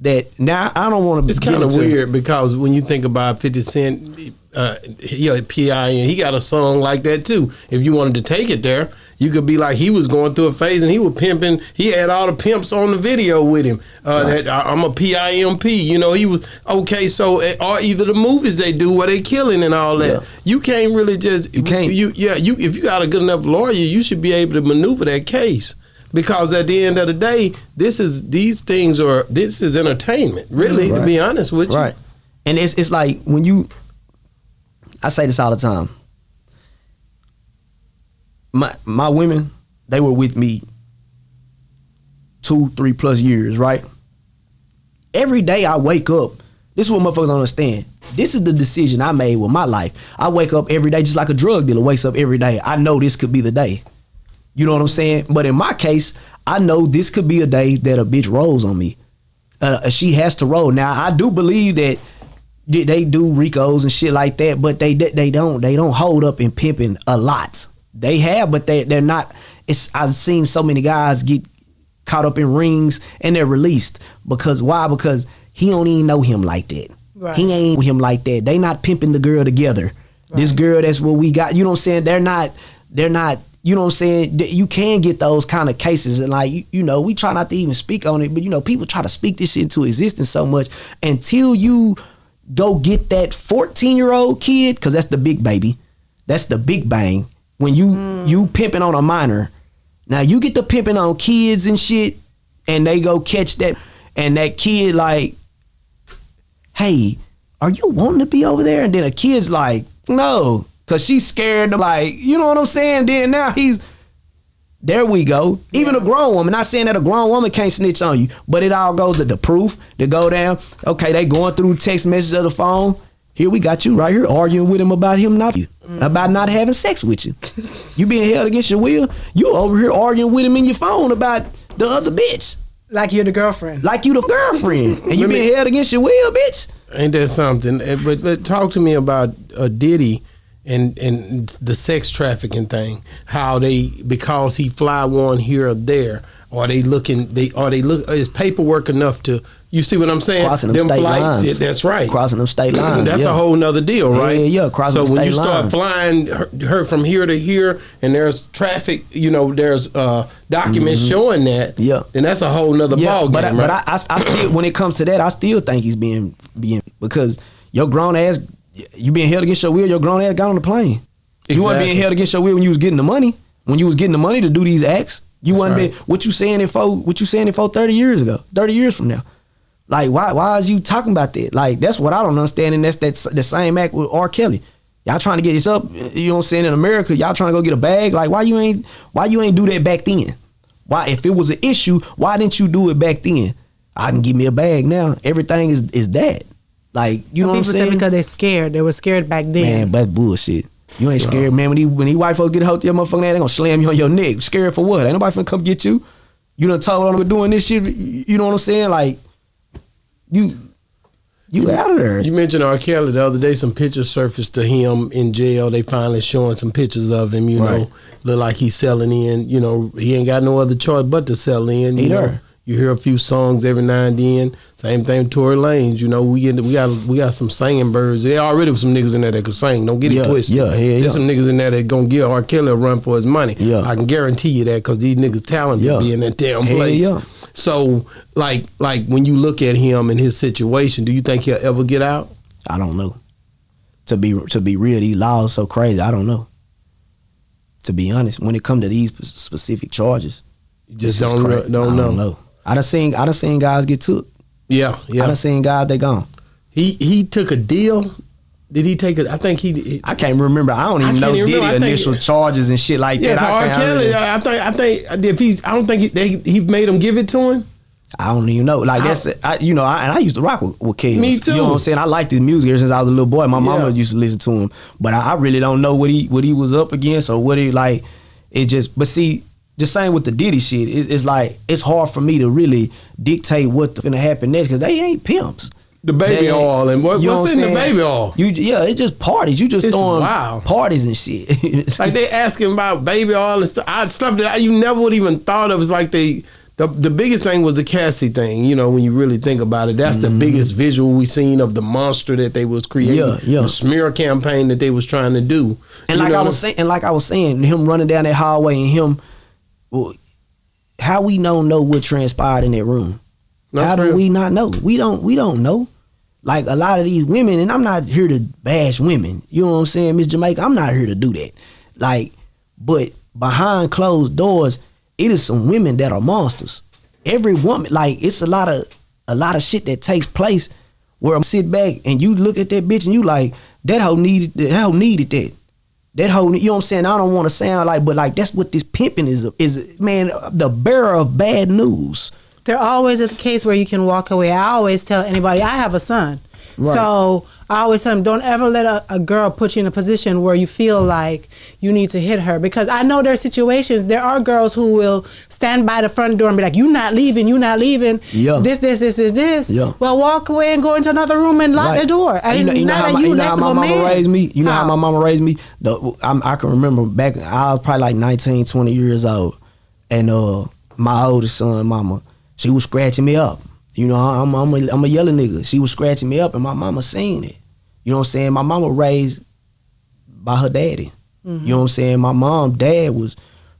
that. Now, I don't want to. It's kind of weird because when you think about 50 Cent, he at PIMPS, he got a song like that too. If you wanted to take it there, you could be like, he was going through a phase and he was pimping. He had all the pimps on the video with him. Right. That I'm a PIMP. You know, he was okay. So, or either the movies they do where they killing and all that. Yeah. You can't really just. You can't. If you got a good enough lawyer, you should be able to maneuver that case. Because at the end of the day, this is entertainment, really, right. To be honest with you. Right. And it's like when you, I say this all the time. My women, they were with me 2-3 plus years, right? Every day I wake up, this is what motherfuckers don't understand. This is the decision I made with my life. I wake up every day just like a drug dealer wakes up every day. I know this could be the day. You know what I'm saying? But in my case, I know this could be a day that a bitch rolls on me. She has to roll. Now, I do believe that they do Ricos and shit like that, but they don't hold up in pimping a lot. They have, but they're not. I've seen so many guys get caught up in rings and they're released. Because why? Because he don't even know him like that. Right. He ain't with him like that. They not pimping the girl together. Right. This girl, that's what we got. You know what I'm saying? They're not, you know what I'm saying? You can get those kind of cases, and like, you know, we try not to even speak on it, but you know, people try to speak this shit into existence so much until you go get that 14-year-old kid, because that's the big baby. That's the big bang. When you pimping on a minor. Now you get the pimping on kids and shit, and they go catch that, and that kid like, hey, are you wanting to be over there? And then a kid's like, no, because she's scared of, like, you know what I'm saying? Then now there we go. Even a grown woman, not saying that a grown woman can't snitch on you, but it all goes to the proof to go down. Okay, they going through text messages of the phone. Here we got you right here arguing with him about him about not having sex with you. You being held against your will. You over here arguing with him in your phone about the other bitch. Like you're the girlfriend. Like you the girlfriend. And you being held against your will, bitch. Ain't that something? But talk to me about Diddy and the sex trafficking thing. How because he fly one here or there, is paperwork enough to, you see what I'm saying? Crossing them state lines. Yeah, that's right. Crossing them state lines. That's a whole nother deal, right? Yeah, crossing them state lines. So when you start flying her from here to here, and there's traffic, you know, there's documents showing that, then that's a whole nother ball game, right? But I still, when it comes to that, I still think he's being because your grown ass, you being held against your will, your grown ass got on the plane. Exactly. You wasn't being held against your will when you was getting the money. When you was getting the money to do these acts, you wasn't being, what you saying in 30 years ago, 30 years from now. Like, why is you talking about that? Like, that's what I don't understand, and that's the same act with R. Kelly. Y'all trying to get this up, you know what I'm saying, in America, y'all trying to go get a bag. Like, why you ain't do that back then? Why, if it was an issue, why didn't you do it back then? I can give me a bag now. Everything is that. Like, you know what I'm saying? People said because they're scared. They were scared back then. Man, that's bullshit. You ain't scared, man. When these white folks get a hold of your motherfucking ass, they gonna slam you on your neck. Scared for what? Ain't nobody finna come get you. You done told them we're doing this shit. You know what I'm saying? Like, you out of there. You mentioned R. Kelly the other day. Some pictures surfaced to him in jail. They finally showing some pictures of him. You know, look like he's selling in. You know, he ain't got no other choice but to sell in. You know, you hear a few songs every now and then. Same thing with Tory Lanez. You know, we got some singing birds. There already was some niggas in there that could sing. Don't get it twisted. There's some niggas in there that gonna give R. Kelly a run for his money. I can guarantee you that, because these niggas talented to be in that damn place. So, like when you look at him and his situation, do you think he'll ever get out? I don't know. To be real, these laws so crazy. I don't know. To be honest, when it comes to these specific charges, you just don't know. I done seen guys get took. Yeah. I done seen guys they gone. He took a deal. Did he take it? I think he. I can't remember. I don't even know the initial charges and shit like that. R. Kelly. I think if I don't think he made him give it to him. I don't even know. Like, that's I used to rock with Kels. Me too. You know what I'm saying? I liked his music ever since I was a little boy. My mama used to listen to him, but I really don't know what he was up against or what he like. It just, but see, just saying with the Diddy shit, it's like it's hard for me to really dictate what's gonna happen next, because they ain't pimps. The baby oil and what's in the baby oil? It's just parties. You just throwing parties and shit. Like, they asking about baby oil and stuff that you never would even thought of. It's like the biggest thing was the Cassie thing. You know, when you really think about it, that's the biggest visual we seen of the monster that they was creating. The smear campaign that they was trying to do. And like I was saying, him running down that hallway and him, how we don't know what transpired in that room? How do we not know? We don't know. Like, a lot of these women, and I'm not here to bash women, you know what I'm saying, Miss Jamaica, I'm not here to do that. Like, but behind closed doors, it is some women that are monsters. Every woman, like, it's a lot of shit that takes place where I sit back and you look at that bitch and you like, that hoe needed that. That whole, you know what I'm saying? I don't want to sound like, but like that's what this pimping is man, the bearer of bad news. There always is a case where you can walk away. I always tell anybody, I have a son. Right. So I always tell them, don't ever let a girl put you in a position where you feel like you need to hit her. Because I know there are situations, there are girls who will stand by the front door and be like, you not leaving. Yeah. This. Yeah. Well, walk away and go into another room and lock the door. And you know how my mama raised me? You know how my mama raised me? I can remember back, I was probably like 19, 20 years old. And my oldest son, mama, she was scratching me up. You know, I'm a yelling nigga. She was scratching me up, and my mama seen it. You know what I'm saying? My mama raised by her daddy. Mm-hmm. You know what I'm saying? My dad was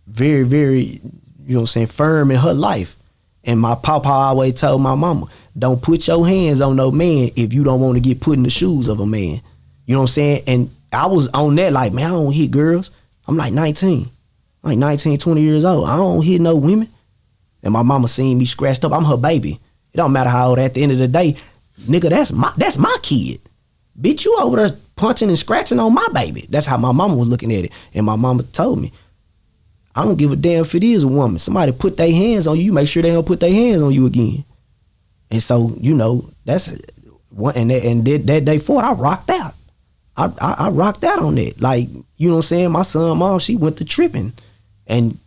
very, very, you know what I'm saying, firm in her life. And my papa always told my mama, don't put your hands on no man if you don't want to get put in the shoes of a man. You know what I'm saying? And I was on that like, man, I don't hit girls. I'm like 19. I'm like 19, 20 years old. I don't hit no women. And my mama seen me scratched up. I'm her baby. It don't matter how old. At the end of the day, nigga, that's my kid. Bitch, you over there punching and scratching on my baby. That's how my mama was looking at it. And my mama told me, I don't give a damn if it is a woman. Somebody put their hands on you, make sure they don't put their hands on you again. And so, you know, that's one. And that day forward, I rocked out. I rocked out on that. Like, you know what I'm saying? My son, mom, she went to tripping. And,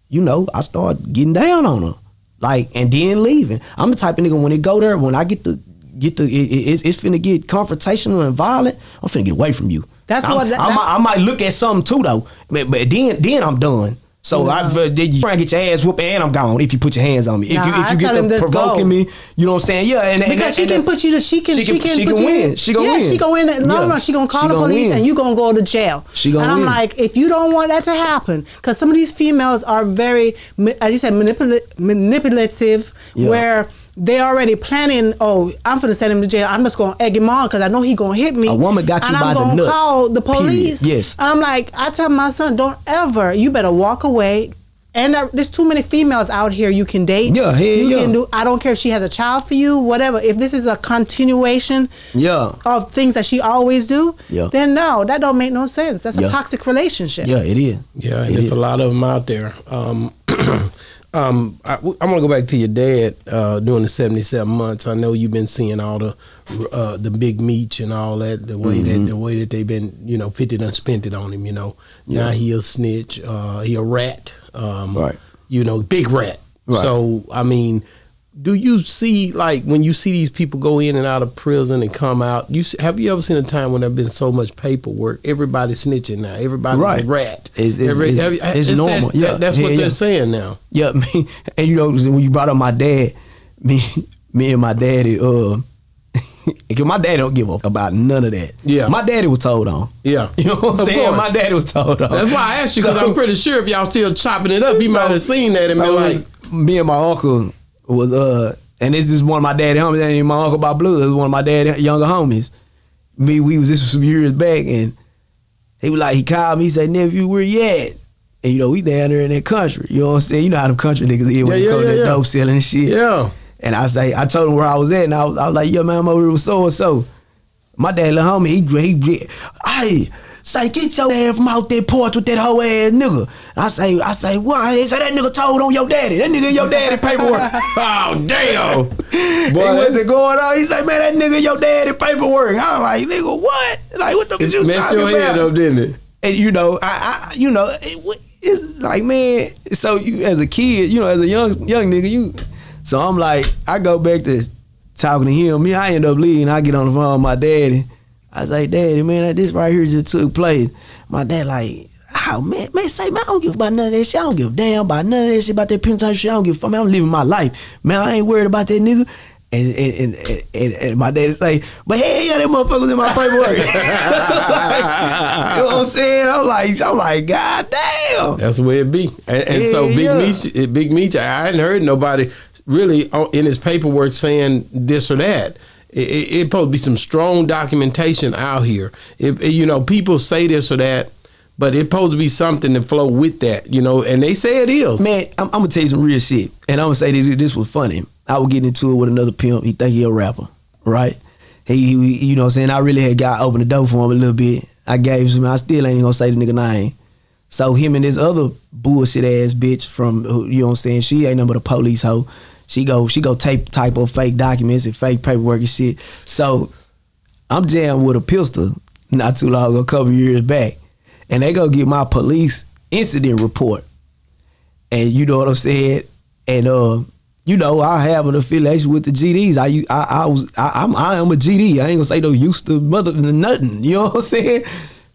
you know, I started getting down on her. Like, and then leaving. I'm the type of nigga, when it go there, when I it's finna get confrontational and violent, I'm finna get away from you. I might look at something too though, but then I'm done. So you try and get your ass whooped and I'm gone if you put your hands on me. If you get to provoking me, you know what I'm saying? Yeah, because she can put you to she can win. She gonna win. She gonna win. In the long run, she gonna call the police and you gonna go to jail. She gonna win. And I'm win. like, if you don't want that to happen, because some of these females are very, as you said, manipulative, where they already planning, oh, I'm finna send him to jail. I'm just gonna egg him on because I know he gonna hit me. A woman got you by the nuts. And I'm gonna call the police. Period. Yes. And I'm like, I tell my son, don't ever, you better walk away. And there's too many females out here you can date. Yeah, can do. I don't care if she has a child for you, whatever. If this is a continuation of things that she always do, then no, that don't make no sense. That's a toxic relationship. Yeah, it is. Yeah, and there's a lot of them out there. I'm gonna go back to your dad during the 77 months. I know you've been seeing all the big meets and all that. The way that they've been, 50 done spent it on him. Now he a snitch. He a rat. Right. Big rat. Right. So I mean, do you see, like, when you see these people go in and out of prison and come out? Have you ever seen a time when there's been so much paperwork? Everybody's snitching now. Everybody's a rat. It's normal. That's what they're saying now. Yeah, and when you brought up my dad, me and my daddy, because my daddy don't give a about none of that. Yeah, my daddy was told on. Yeah, you know what I'm saying. My daddy was told on. That's why I asked you, because I'm pretty sure if y'all still chopping it up, he might have seen that and been like, me and my uncle was and this is one of my daddy homies. That ain't my uncle by blood. It was one of my daddy younger homies. This was some years back, and he was like, he called me. He said, "Nephew, where you at?" And we down there in that country. You know what I'm saying? You know how them country niggas is when they come to that dope selling and shit. Yeah. And I told him where I was at, and I was like, "Yo, man, I'm over here with so and so." My dad, little homie, he say, "Get your ass from out that porch with that hoe ass nigga." I say, "What?" He say, "That nigga told on your daddy. That nigga your daddy paperwork." Oh damn! Boy, what's going on? He say, "Man, that nigga your daddy paperwork." I was like, "Nigga, what? Like, what the fuck you talking about?" Your head up, didn't it? And it's like, man. So you, as a kid, as a young nigga, So I'm like, I go back to talking to him. I end up leaving. I get on the phone with my daddy. I say, "Daddy, man, this right here just took place." My dad like, "Oh, man, say, man, I don't give about none of that shit. I don't give a damn about none of that shit, about that Pimp shit. I don't give a fuck, man. I'm living my life. Man, I ain't worried about that nigga." And my daddy say, "But hell yeah, that motherfucker's in my paperwork." You know what I'm saying? I'm like, God damn. That's the way it be. And so Big Meech, I hadn't heard nobody really in his paperwork saying this or that. It supposed to be some strong documentation out here. People say this or that, but it supposed to be something to flow with that, and they say it is. Man, I'm gonna tell you some real shit, and I'm gonna say that this was funny. I was getting into it with another pimp. He think he a rapper, right? He you know what I'm saying? I really had opened the door for him a little bit. I gave him. I still ain't gonna say the nigga name. So him and this other bullshit ass bitch from, you know what I'm saying, she ain't nothing but a police hoe. She go type of fake documents and fake paperwork and shit. So I'm jammed with a pistol not too long ago, a couple years back. And they go get my police incident report. And you know what I'm saying? And you know, I have an affiliation with the GDs. I am a GD. I ain't gonna say no use to mother nothing. You know what I'm saying?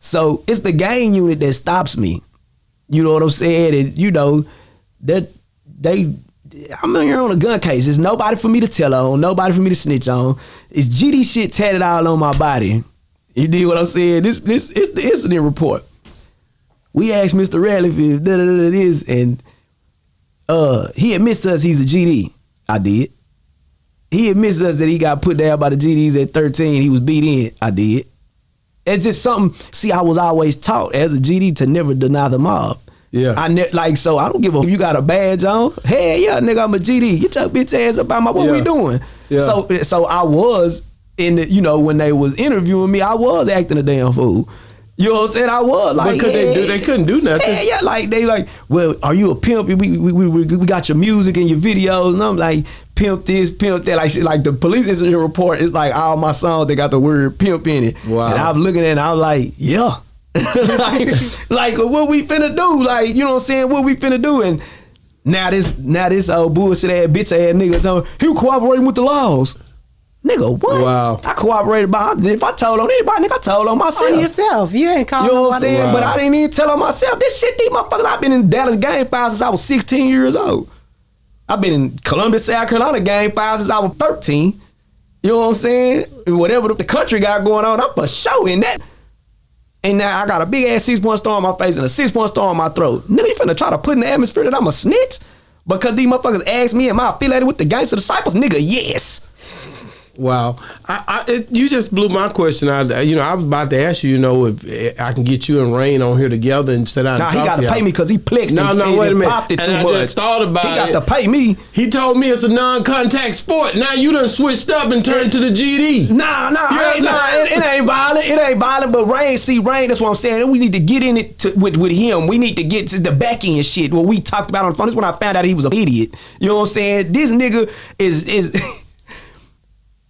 So it's the gang unit that stops me. You know what I'm saying? And you know, that I'm here on a gun case. There's nobody for me to tell on, nobody for me to snitch on. It's GD shit tatted all on my body. You dig what I'm saying? This it's the incident report. We asked Mr. Raleigh if this, and he admits to us he's a GD. I did. He admits to us that he got put down by the GDs at 13. He was beat in. I did. It's just something. See, I was always taught as a GD to never deny the mob. Yeah. So I don't give a if you got a badge on. Hey, yeah, nigga, I'm a GD. Get your bitch ass up out my what we doing? Yeah. So I was in the, you know, when they was interviewing me, I was acting a damn fool. You know what I'm saying? I was like, because they couldn't do nothing. Yeah, like they like, well, are you a pimp? We got your music and your videos, and I'm like, pimp this, pimp that, like shit. Like the police incident report is like all my songs. They got the word pimp in it. Wow. And I'm looking at it, and I'm like, yeah, like what we finna do? Like, you know what I'm saying? What we finna do? And now this old bullshit ass bitch ass nigga telling me he was cooperating with the laws. Nigga, what? Wow. I cooperated by, if I told on anybody, nigga, I told on myself. On yourself. You ain't calling. You know what I'm saying? Wow. But I didn't even tell on myself. This shit, these motherfuckers, I've been in Dallas game file since I was 16 years old. I've been in Columbus, South Carolina game file since I was 13. You know what I'm saying? And whatever the country got going on, I'm for sure in that. And now I got a big ass 6-point star on my face and a 6-point star on my throat. Nigga, you finna try to put in the atmosphere that I'm a snitch? Because these motherfuckers asked me, am I affiliated with the Gangster Disciples? Nigga, yes. Wow, you just blew my question out. You know, I was about to ask you, you know, if I can get you and Rain on here together and sit down. Nah, and he got to pay me because he plexed. No, wait a minute. Popped it and too I much. just thought about it. He got to pay me. He told me it's a non-contact sport. Now you done switched up and turned to the GD. Nah, it ain't violent. It ain't violent. But Rain, that's what I'm saying. We need to get in it with him. We need to get to the back end shit. What we talked about on the phone. This is when I found out he was an idiot. You know what I'm saying? This nigga is.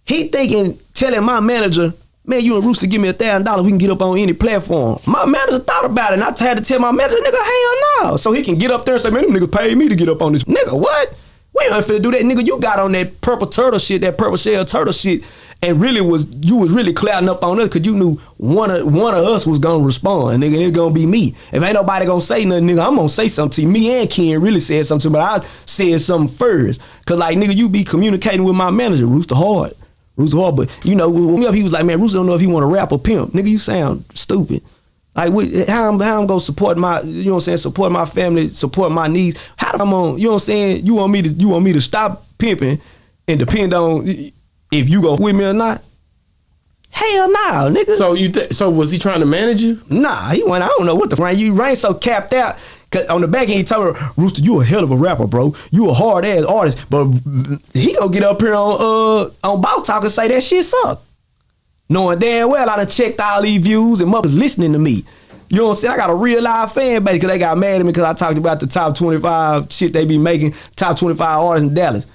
He thinking, telling my manager, man, you and Rooster give me $1,000, we can get up on any platform. My manager thought about it, and I had to tell my manager, nigga, hell no. So he can get up there and say, man, them niggas paid me to get up on this. Nigga, what? We ain't finna do that, nigga. You got on that purple turtle shit, that purple shell turtle shit, and you was really clouding up on us because you knew one of us was gonna respond, nigga, and it's gonna be me. If ain't nobody gonna say nothing, nigga, I'm gonna say something to you. Me and Ken really said something to me, but I said something first. Cause like, nigga, you be communicating with my manager, Rooster hard, but you know, he was like, man, Rooster don't know if he want to rap or pimp. Nigga, you sound stupid. Like, how I'm gonna support my, you know what I'm saying, support my family, support my needs. How I'm on, you know what I'm saying, you want me to stop pimping and depend on if you go with me or not? Hell nah, nigga. So so was he trying to manage you? Nah, he went, I don't know what the fuck. You Rain so capped out. Cause on the back end, he told her, Rooster, you a hell of a rapper, bro. You a hard ass artist, but he gonna get up here on Boss Talk and say that shit suck. Knowing damn well I done checked all these views and mothers listening to me. You know what I'm saying? I got a real live fan base because they got mad at me because I talked about the top 25 shit they be making, top 25 artists in Dallas.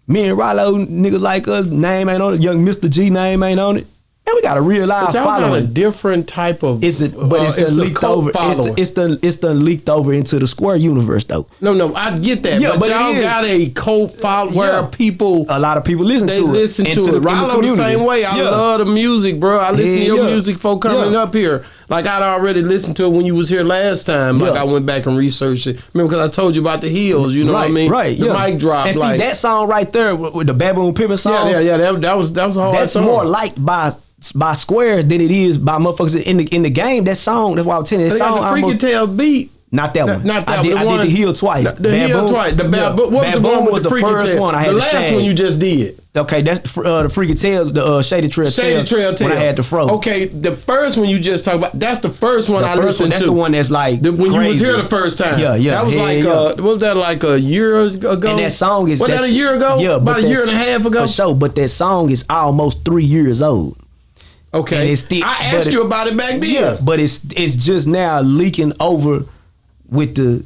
Me and Rilo, niggas like us, name ain't on it. Young Mr. G name ain't on it. And we got a real live following. Got a different type of. It's leaked over. It's done leaked over into the Square universe though. No, I get that. Yeah, but y'all got a cult follower where people. A lot of people listen to it. They listen to it. Rilo the same way. I love the music, bro. I listen to your music for coming up here. Like I'd already listened to it when you was here last time. Like I went back and researched it. Remember, because I told you about the heels. You know what I mean? Right. The mic drop. And see that song right there with the Baboon Pimp song. Yeah. That was a hard song. That's more liked by Squares than it is by motherfuckers in the game. That song, that's why I'm telling you, that song got the Freaky Tail beat. Not that one. Not that one. I did the heel twice. The heel twice. What was the one with the first one I had the last one you just did. Okay, that's the Freaky Tales, the Shady Trail Tales. When I had the fro. Okay, the first one you just talked about, that's the first one I listened to. That's the one that's like when you was here the first time. Yeah. That was what was that, like a year ago? And that song is... Was that a year ago? Yeah. About a year and a half ago? For sure, but that song is almost 3 years old. Okay. And it's still, I asked you about it back then. Yeah, but it's just now leaking over with the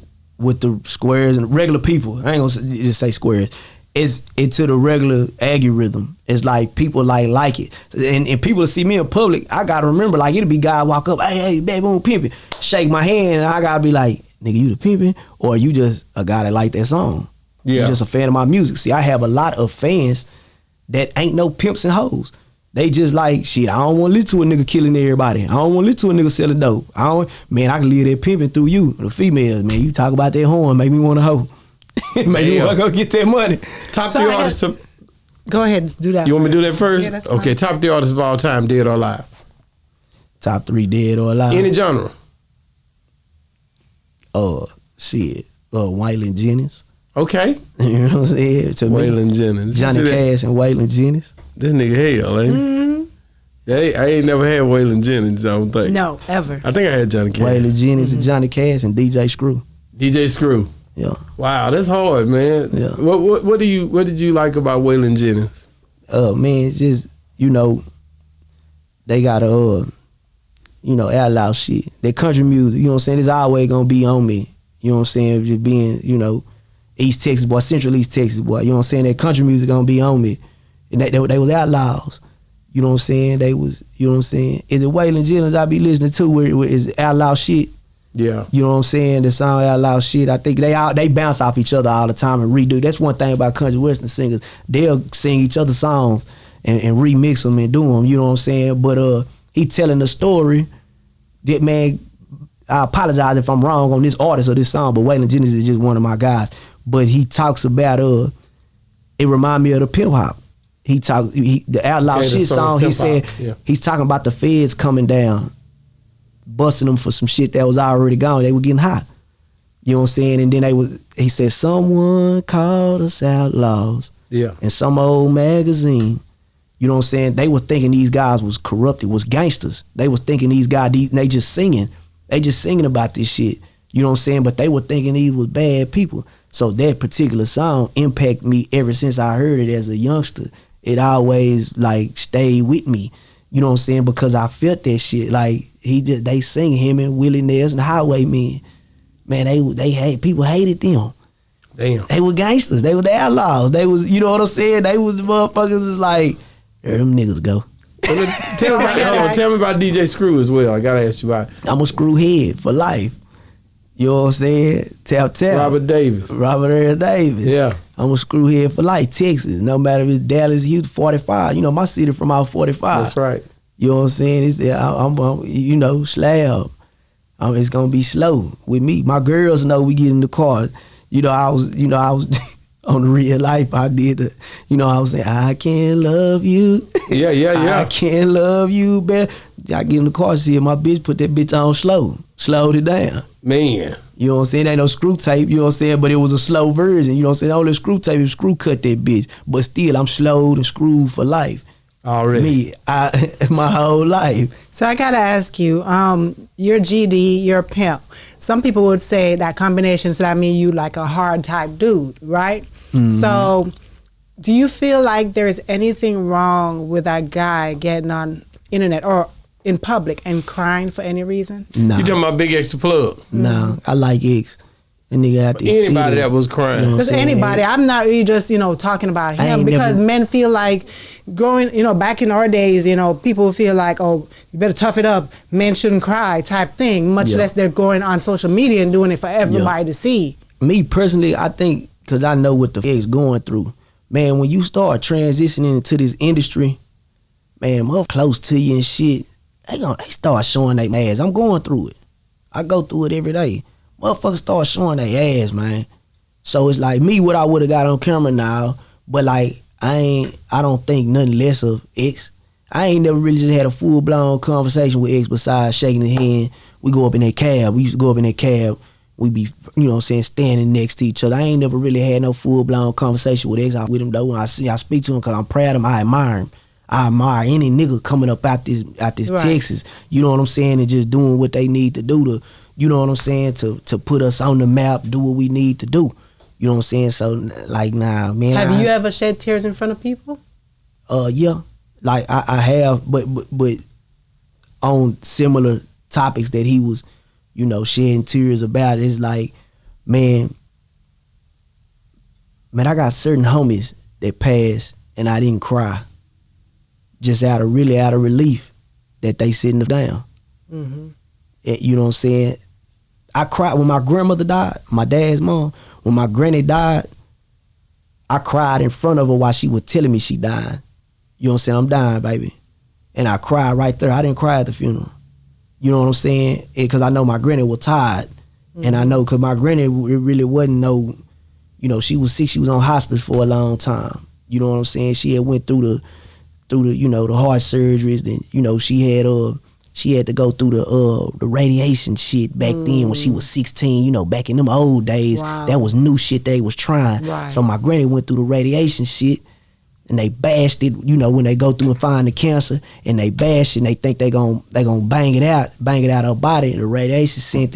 squares and regular people. I ain't gonna just say squares. It's into the regular algorithm. It's like people like it, and people see me in public. I gotta remember, like it'll be guy walk up, hey, baby, I'm pimping, shake my hand, and I gotta be like, nigga, you the pimping, or you just a guy that like that song? Yeah, you just a fan of my music. See, I have a lot of fans that ain't no pimps and hoes. They just like, shit, I don't want to listen to a nigga killing everybody. I don't want to listen to a nigga selling dope. I can live that pimping through you. The females, man, you talk about that horn, make me want to hoe. Make me want to go get that money. Top 3 artists. Go ahead, do that. You want me to do that first? Yeah, that's okay, fine. top 3 artists of all time, dead or alive. Top 3 dead or alive. Any genre. Waylon Jennings. Okay. You know what I'm saying? To Waylon me, Jennings. Johnny Cash and Waylon Jennings. This nigga hell, ain't he? Yeah, I ain't never had Waylon Jennings, I don't think. No, ever. I think I had Johnny Cash. Waylon Jennings and Johnny Cash and DJ Screw. DJ Screw. Yeah. Wow, that's hard, man. Yeah. What did you like about Waylon Jennings? Man, it's just, they got outlaw shit. That country music, you know what I'm saying? It's always gonna be on me. You know what I'm saying? Just being, East Texas boy, Central East Texas boy. You know what I'm saying? That country music gonna be on me. And they was outlaws. You know what I'm saying? They was, you know what I'm saying? Is it Waylon Jennings I be listening to where is outlaw shit? Yeah. You know what I'm saying? The song outlaw shit. I think they bounce off each other all the time and redo. That's one thing about country western singers. They'll sing each other's songs and remix them and do them. You know what I'm saying? But he telling the story that, man, I apologize if I'm wrong on this artist or this song, but Waylon Jennings is just one of my guys. But he talks about it remind me of the Pimp Hop. The outlaw shit song. He said he's talking about the feds coming down, busting them for some shit that was already gone. They were getting hot. You know what I'm saying? And then he said, someone called us outlaws. Yeah. In some old magazine. You know what I'm saying? They were thinking these guys was corrupted, was gangsters. They was thinking these guys, they just singing. They just singing about this shit. You know what I'm saying? But they were thinking these was bad people. So that particular song impacted me ever since I heard it as a youngster. It always like stayed with me. You know what I'm saying? Because I felt that shit. Like they sing him and Willie Nelson, the Highwaymen. Man, people hated them. Damn. They were gangsters. They were the outlaws. They was, you know what I'm saying? They was the motherfuckers was like, there them niggas go. Tell me about DJ Screw as well. I gotta ask you about it. I'm a screw head for life. You know what I'm saying? Tap. Robert Davis. Yeah. I'm a screw head for life. Texas. No matter if it's Dallas, Houston, 45. You know, my city from out 45. That's right. You know what I'm saying? I'm slab. It's gonna be slow with me. My girls know we get in the car. I was on the real life. I did I was saying, I can't love you. Yeah. I can't love you better. I get in the car, see my bitch put that bitch on slow. Slowed it down. Man. You know what I'm saying? Ain't no screw tape, you know what I'm saying? But it was a slow version, you know what I'm saying? Only screw tape, if screw cut that bitch. But still, I'm slowed and screwed for life. Already. My whole life. So I gotta ask you, you're GD, you're a pimp. Some people would say that combination, so that means you like a hard type dude, right? Mm-hmm. So do you feel like there's anything wrong with a guy getting on internet or in public and crying for any reason? No. You talking about Big X the Plug? No, I like X. A nigga out there. Anybody that was crying. Just anybody. I'm not really just, talking about him because men feel like growing, back in our days, people feel like, oh, you better tough it up. Men shouldn't cry type thing, much less they're going on social media and doing it for everybody to see. Me personally, I think, because I know what the X going through. Man, when you start transitioning into this industry, man, motherfuckers close to you and shit, they start showing their ass. I'm going through it. I go through it every day. Motherfuckers start showing their ass, man. So it's like me, what I would have got on camera now, but like I don't think nothing less of X. I ain't never really just had a full blown conversation with X besides shaking his hand. We go up in that cab. We used to go up in that cab. We be, standing next to each other. I ain't never really had no full blown conversation with X. I with him though. I speak to him because I'm proud of him. I admire him. I admire any nigga coming up out this right. Texas. You know what I'm saying, and just doing what they need to do to. You know what I'm saying? To put us on the map, do what we need to do. You know what I'm saying? So, like, nah, man. Have you ever shed tears in front of people? Yeah. Like, I have, but on similar topics that he was, you know, shedding tears about. It's like, man, I got certain homies that passed and I didn't cry, just out of relief that they sitting down. Mm-hmm. You know what I'm saying? I cried when my grandmother died, my dad's mom. When my granny died, I cried in front of her while she was telling me she died. You know what I'm saying? I'm dying, baby. And I cried right there. I didn't cry at the funeral. You know what I'm saying? Because I know my granny was tired. Mm-hmm. And I know because my granny really wasn't no, you know, she was sick. She was on hospice for a long time. You know what I'm saying? She had went through the you know, the heart surgeries. Then, you know, she had to go through the radiation shit back then when she was 16. You know, back in them old days, that was new shit they was trying. Right. So my granny went through the radiation shit, and they bashed it. You know, when they go through and find the cancer, and they bash it, and they think they gonna bang it out her body. The radiation sent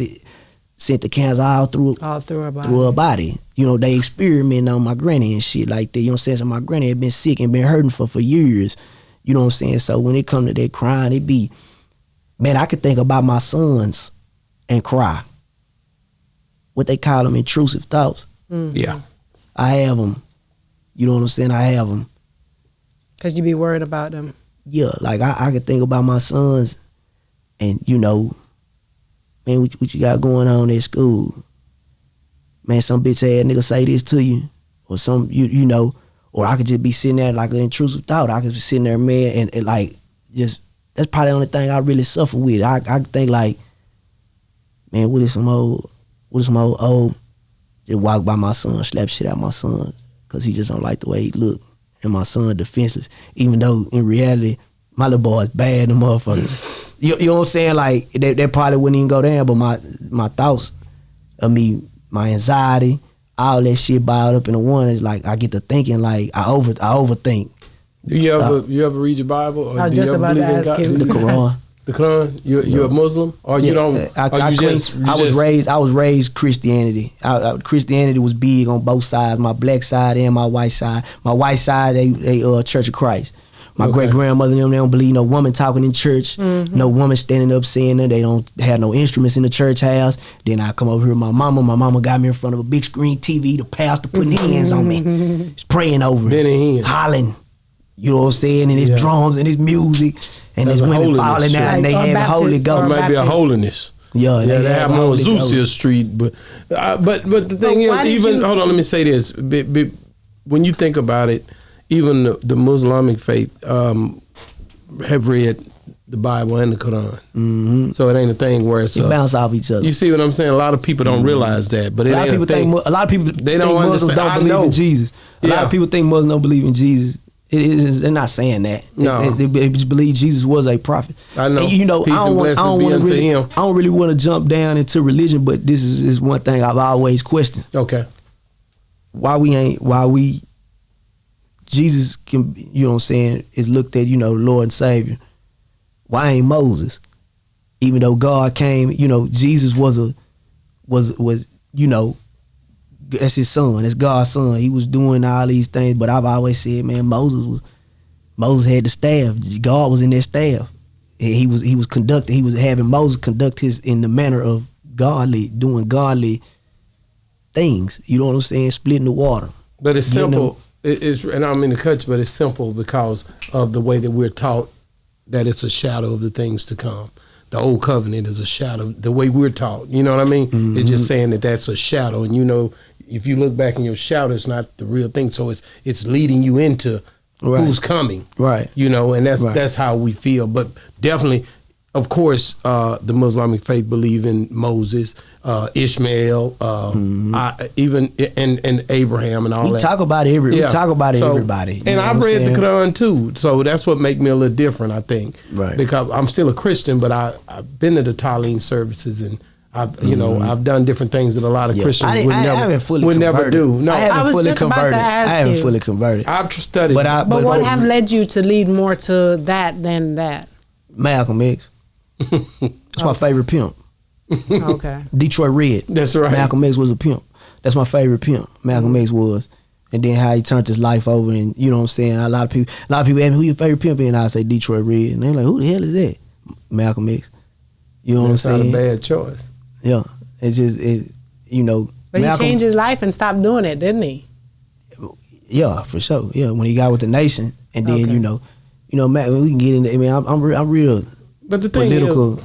the cancer all through her body. You know, they experimenting on my granny and shit like that. You know what I'm saying? So my granny had been sick and been hurting for years. You know what I'm saying? So when it come to that crying, it be, man, I could think about my sons and cry. What they call them, intrusive thoughts. Mm-hmm. Yeah. I have them. You know what I'm saying? I have them. Because you be worried about them. Yeah, like I could think about my sons and, you know, man, what you got going on at school? Man, some bitch ass nigga say this to you. Or some, you know, or I could just be sitting there like an intrusive thought. I could be sitting there, man, and like, just, that's probably the only thing I really suffer with. I think like, man, what is some old, just walk by my son, slap shit out my son, cause he just don't like the way he look. And my son defenseless, even though in reality, my little boy is bad, the motherfucker. You know what I'm saying? Like, that probably wouldn't even go down, but my thoughts of me, my anxiety, all that shit balled up in the one, is like, I get to thinking, like, I overthink. Do you ever read your Bible? Or I was do just you ever about to believe in ask God? you. The Quran. The Quran? You're a Muslim? Or you don't? I was raised Christianity. Christianity was big on both sides, my black side and my white side. My white side, they Church of Christ. My great grandmother and them, they don't believe no woman talking in church, no woman standing up saying that. They don't have no instruments in the church house. Then I come over here with my mama. My mama got me in front of a big screen TV, the pastor putting hands on me. He's praying over it, hollering. You know what I'm saying? And it's drums and it's music and it's women falling out and they have Holy Ghost. It might be a holiness. Yeah, they have them on Azusa Street, but the thing is, even hold on, let me say this: when you think about it, even the Muslimic faith have read the Bible and the Quran, so it ain't a thing where it's bounce off each other. You see what I'm saying? A lot of people don't realize that, but a lot of people think Muslims don't believe in Jesus. A lot of people think Muslims don't believe in Jesus. They're not saying that. No. They just believe Jesus was a prophet. I know. And, you know, Peace I don't really want to jump down into religion, but this is one thing I've always questioned. Okay. Why Jesus can, you know what I'm saying, is looked at, you know, Lord and Savior. Why ain't Moses? Even though God came, you know, Jesus was you know, that's his son. That's God's son. He was doing all these things, but I've always said, man, Moses had the staff. God was in their staff. He was having Moses conduct in the manner of doing godly things. You know what I'm saying? Splitting the water. But it's simple. It's, and I don't mean to cut you, but it's simple because of the way that we're taught that it's a shadow of the things to come. The old covenant is a shadow, the way we're taught. You know what I mean? Mm-hmm. It's just saying that that's a shadow. And you know, if you look back in your shadow, it's not the real thing. So it's leading you into who's coming. Right. You know, and that's how we feel. But definitely, of course, the Muslimic faith believe in Moses, Ishmael, even and Abraham and all that. We talk about everybody. And I've read the Quran too, so that's what makes me a little different, I think. Right. Because I'm still a Christian, but I've been to the Talleen services and I've done different things that a lot of Christians would never do. No, I haven't fully converted. I've studied, but what have led you to lead more to that than that? Malcolm X. That's my favorite pimp. Okay. Detroit Red. That's right. Malcolm X was a pimp. That's my favorite pimp. Malcolm X was. And then how he turned his life over, and you know what I'm saying? A lot of people ask me, who your favorite pimp is? And I say Detroit Red. And they're like, who the hell is that? Malcolm X. You know That's what I'm saying? not a bad choice. Yeah, it's just you know. But Malcolm, he changed his life and stopped doing it, didn't he? Yeah, for sure. Yeah, when he got with the Nation, and then Okay. you know, Matt, we can get into. I mean, I'm real But the thing political. is,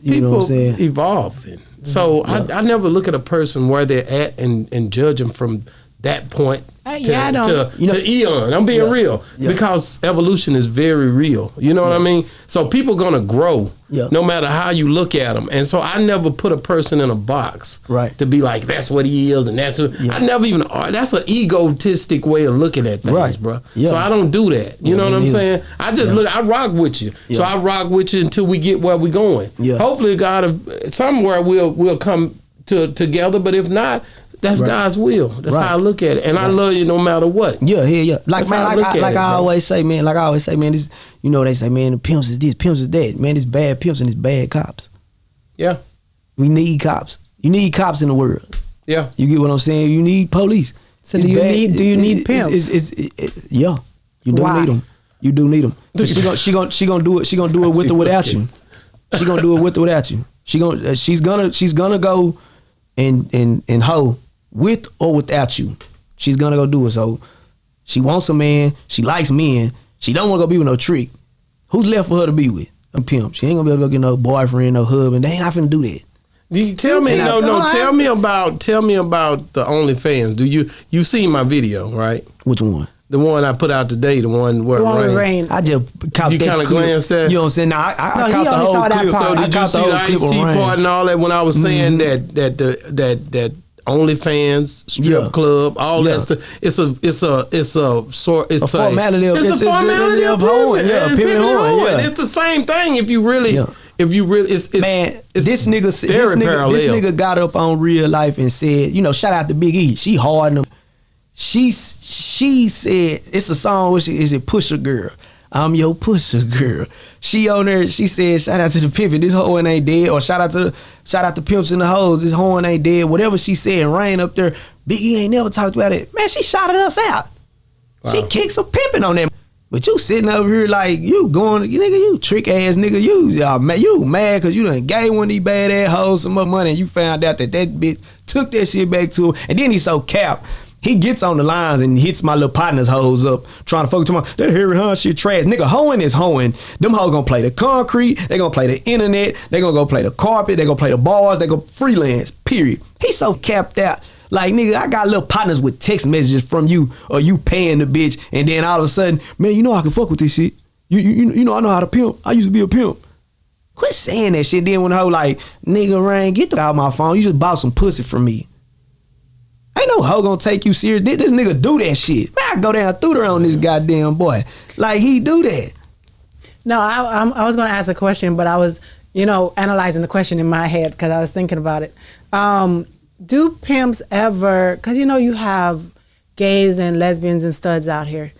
You know what I'm people saying? evolving. So I never look at a person where they're at and judge them from that point I don't. to eon. I'm being real because evolution is very real. You know what I mean? So people gonna grow no matter how you look at them. And so I never put a person in a box to be like that's what he is and that's what I never even. That's an egotistic way of looking at things, bro. Yeah. So I don't do that. You know what I'm saying? I just look. I rock with you. So I rock with you until we get where we going. Yeah. Hopefully, God, somewhere we'll come together. But if not. That's God's will. That's how I look at it, and I love you no matter what. Yeah. Like That's man, how I like look at it, I bro. always say, man. Like I always say, man. This, they say, man, the pimps is this, pimps is that. Man, it's bad pimps and it's bad cops. Yeah. We need cops. You need cops in the world. Yeah. You get what I'm saying? You need police. So do you need pimps? Yeah. You do Why? need them. You do need them. She gonna do it. She gonna do it with or without you. She gonna do it with or without you. She's gonna go and hoe with or without you. She's gonna go do it. So she wants a man. She likes men. She don't want to go be with no trick. Who's left for her to be with? A pimp. She ain't gonna be able to go get no boyfriend, no husband. They ain't not finna do that. Tell me about the OnlyFans. Do you seen my video, right? Which one? The one I put out today, the one where The one with Rain. Rain. I just caught You that kinda clip. glanced at it? You know what I'm saying? Now I No, caught he the only whole saw that clip. part. So I did you caught see the the whole clip Ice-T of Rain. part and all that when I was saying that OnlyFans strip club, all that stuff. It's a formality of hoeing. Yeah, pimping and hoeing. Yeah. It's the same thing if you really it's man, it's this very parallel. nigga got up on Real Life and said, shout out to Big E. She hard him. She said it's a song where she is it Pusher Girl. I'm your pusher girl. She on there, she said, shout out to the pimp, this hoeing ain't dead, or shout out to pimps and the hoes, this hoeing ain't dead. Whatever she said, Rain up there, Big E ain't never talked about it. Man, she shouted us out. Wow. She kicked some pimping on them. But you sitting over here like you trick ass nigga, you mad cause you done gave one of these bad ass hoes some more money and you found out that bitch took that shit back to her, and then he so cap. He gets on the lines and hits my little partner's hoes up, trying to focus on that Harry Hunt shit trash. Nigga, hoeing is hoeing. Them hoes gonna play the concrete, they gonna play the internet, they gonna go play the carpet, they gonna play the bars, they gonna freelance, period. He so capped out. Like, nigga, I got little partners with text messages from you or you paying the bitch, and then all of a sudden, man, I can fuck with this shit. You know I know how to pimp. I used to be a pimp. Quit saying that shit. Then when the hoe like, nigga, Rain, get out of my phone. You just bought some pussy from me. Ain't no hoe gonna take you serious. This nigga do that shit. Man, I go down through there on this goddamn boy. Like, he do that. No, I was going to ask a question, but I was, analyzing the question in my head because I was thinking about it. Do pimps ever, because you have gays and lesbians and studs out here.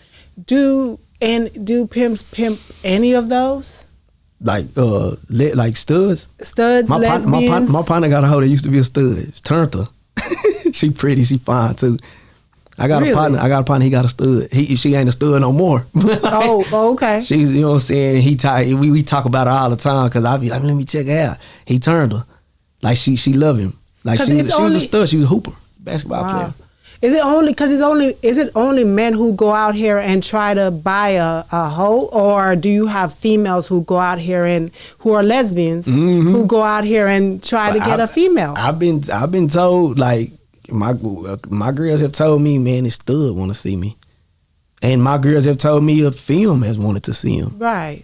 Do pimps pimp any of those? Like studs? Studs, lesbians? My partner got a hoe that used to be a stud. It's turned her. She pretty, she fine too. I got a partner, he got a stud. She ain't a stud no more. Okay. She's, what I'm saying, we talk about her all the time because I be like, let me check her out. He turned her. Like she love him. Like she was a stud, she was a hooper, basketball player. Is it only men who go out here and try to buy a hoe, or do you have females who go out here and who are lesbians who go out here and try to get a female? I've been told, like, my girls have told me, man, this stud want to see me, and my girls have told me a film has wanted to see him. Right.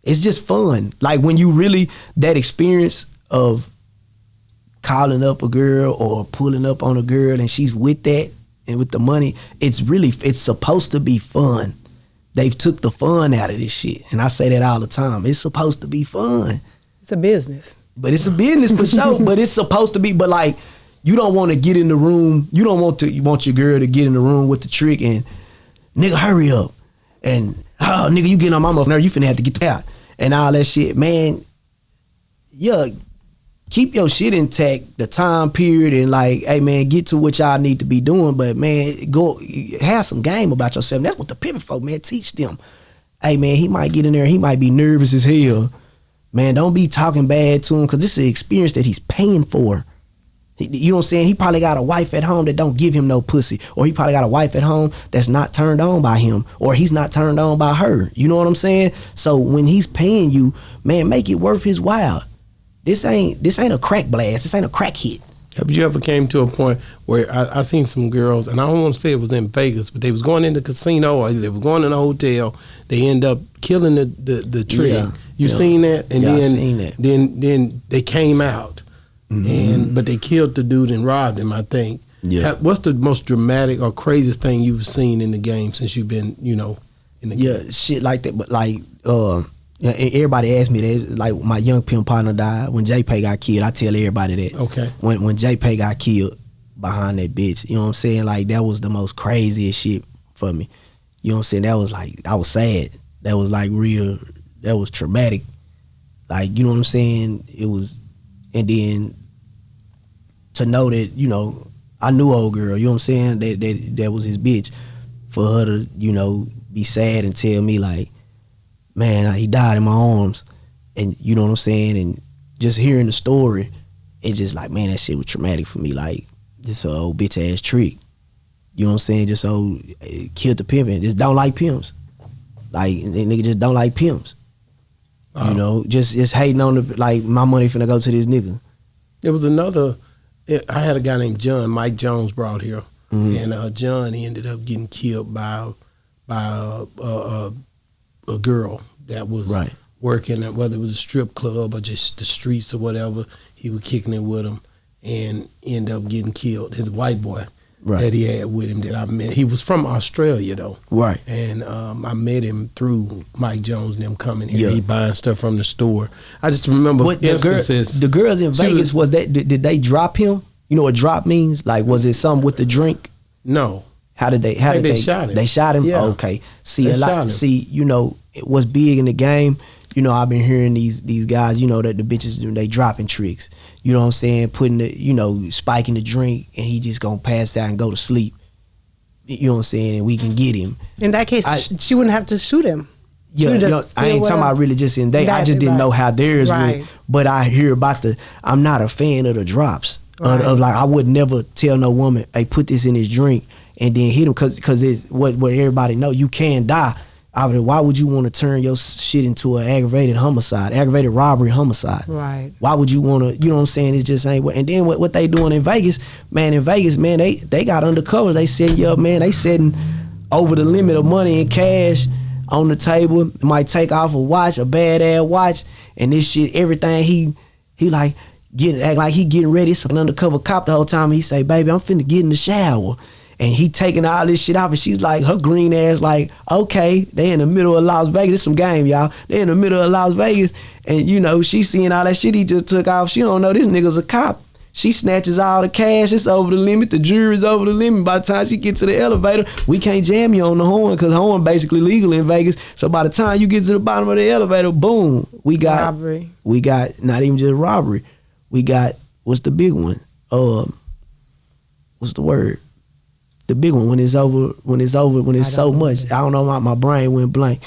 It's just fun. Like when you really that experience of calling up a girl or pulling up on a girl and she's with that and with the money, it's supposed to be fun. They've took the fun out of this shit. And I say that all the time. It's supposed to be fun. It's a business. But it's a business for sure. But it's supposed to be, but like, you don't want to get in the room. You want your girl to get in the room with the trick and, nigga, hurry up. And, nigga, you getting on my mother, you finna have to get out. And all that shit, man. Yeah, keep your shit intact, the time period, and like, hey man, get to what y'all need to be doing. But man, go have some game about yourself. That's what the pivot folk, man, teach them. Hey man, he might get in there, he might be nervous as hell. man, don't be talking bad to him because this is an experience that he's paying for. You know what I'm saying? He probably got a wife at home that don't give him no pussy, or he probably got a wife at home that's not turned on by him, or he's not turned on by her. You know what I'm saying? So when he's paying you, man, make it worth his while. This ain't a crack blast. This ain't a crack hit. Have you ever came to a point where I seen some girls, and I don't want to say it was in Vegas, but they was going in the casino or they were going in a hotel. They end up killing the trick. Yeah, You seen that? And I then seen that. then they came out, but they killed the dude and robbed him, I think. Yeah. What's the most dramatic or craziest thing you've seen in the game since you've been, in the game? Yeah, shit like that. But like, everybody asked me that. Like my young pimp partner died when J-Pay got killed. I tell everybody that. Okay. When J-Pay got killed behind that bitch, you know what I'm saying? Like that was the most craziest shit for me. You know what I'm saying? That was like, I was sad. That was like real. That was traumatic. Like, you know what I'm saying? It was, and then to know that, I knew old girl, you know what I'm saying? That was his bitch. For her to, be sad and tell me like, man, he died in my arms. And you know what I'm saying? And just hearing the story, it's just like, man, that shit was traumatic for me. Like, this old bitch ass trick. You know what I'm saying? Just killed the pimping. Just don't like pimps. Like, nigga just don't like pimps. Wow. Just hating on like, my money finna go to this nigga. There was another, I had a guy named John, Mike Jones brought here. And John, he ended up getting killed by a girl that was working at, whether it was a strip club or just the streets or whatever. He was kicking it with him and ended up getting killed. His white boy that he had with him that I met. He was from Australia though. Right. And I met him through Mike Jones and them coming here. Yeah. He buying stuff from the store. I just remember instances. The girls in Vegas, did they drop him? You know what drop means? Like, was it something with the drink? No. How did they shot him? They shot him? Yeah. Okay. What's big in the game, I've been hearing these guys, that the bitches, they dropping tricks. You know what I'm saying? Putting the, spiking the drink and he just gonna pass out and go to sleep. You know what I'm saying? And we can get him. In that case, she wouldn't have to shoot him. Yeah, I ain't talking about really just in I just didn't know how theirs went. But I hear about I'm not a fan of the drops. Of like, I would never tell no woman, hey, put this in his drink and then hit him, because it's what everybody know, you can die. Why would you want to turn your shit into an aggravated robbery homicide? Right. Why would you want to, you know what I'm saying? It just ain't. And then what they doing in Vegas, man, they got undercovers. They setting you up, man. They setting over the limit of money and cash on the table. Might take off a watch, a bad ass watch, and this shit, everything he like, act like he getting ready. So an undercover cop the whole time. He say, baby, I'm finna get in the shower. And he taking all this shit off, and she's like, her green ass like, okay, they in the middle of Las Vegas. This some game, y'all. They in the middle of Las Vegas. And she seeing all that shit he just took off. She don't know this nigga's a cop. She snatches all the cash. It's over the limit. The jury's over the limit. By the time she get to the elevator, we can't jam you on the horn, because horn basically legal in Vegas. So by the time you get to the bottom of the elevator, boom, we got robbery. We got not even just robbery. We got, what's the big one? What's the word? The big one, when it's so much. I don't know, my brain went blank.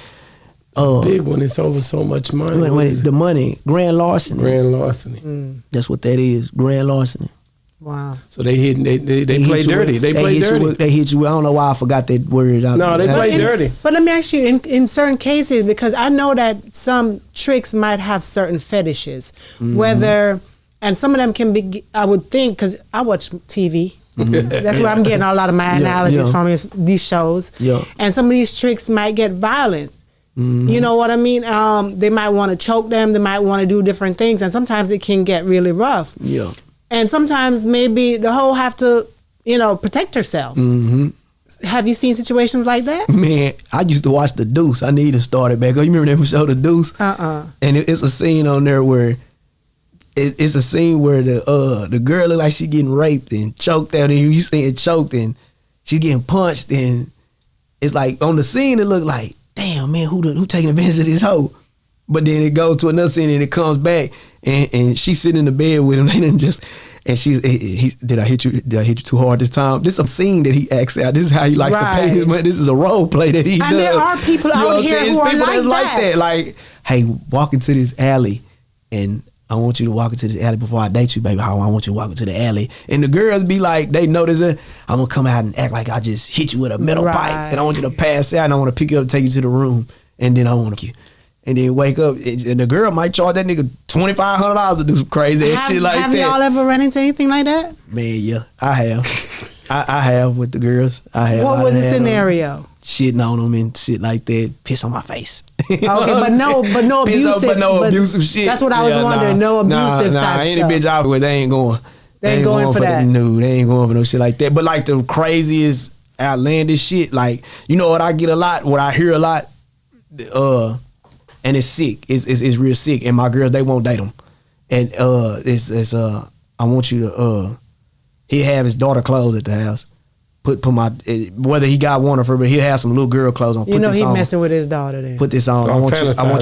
Big one, it's over so much money. When it's the money, grand larceny. That's what that is, grand larceny. Wow. So they play dirty. They play dirty. They hit you. I don't know why I forgot that word. No, they play dirty. But let me ask you, in certain cases, because I know that some tricks might have certain fetishes, whether, and some of them can be, I would think, because I watch TV. That's where I'm getting a lot of my analogies from, these shows. Yeah. And some of these tricks might get violent. You know what I mean? They might want to choke them. They might want to do different things. And sometimes it can get really rough. Yeah. And sometimes maybe the hoe have to, protect herself. Have you seen situations like that? Man, I used to watch The Deuce. I need to start it back. Oh, you remember that show, The Deuce? And it's a scene on there where it's a scene where the girl look like she getting raped and choked out, and you see it choked, and she's getting punched, and it's like on the scene it look like, damn man, who taking advantage of this hoe? But then it goes to another scene and it comes back, and she's sitting in the bed with him. They didn't just, and did I hit you too hard this time? This is a scene that he acts out. This is how he likes to pay his money. This is a role play that he does. And there are people out here who are like that. Like, hey, walk into this alley and I want you to walk into this alley before I date you, baby. I want you to walk into the alley. And the girls be like, they notice it. I'm going to come out and act like I just hit you with a metal pipe. And I want you to pass out. And I want to pick you up and take you to the room. And then I want to, and then wake up. And the girl might charge that nigga $2,500 to do some crazy ass shit like that. Have y'all ever run into anything like that? Man, yeah, I have. I have with the girls. I have. What was the scenario? Shitting on them and shit like that. Piss on my face. Okay, but no abusive shit. That's what I was wondering. No abusive type any stuff. bitch out with, they ain't going. They ain't going for that. No, they ain't going for no shit like that. But like the craziest outlandish shit, like, you know what I get a lot, what I hear a lot, and it's sick. It's real sick. And my girls, they won't date them. And it's I want you to he have his daughter clothes at the house. Put my, whether he got one of her, but he'll have some little girl clothes on. You know he messing with his daughter then. Put this on. I want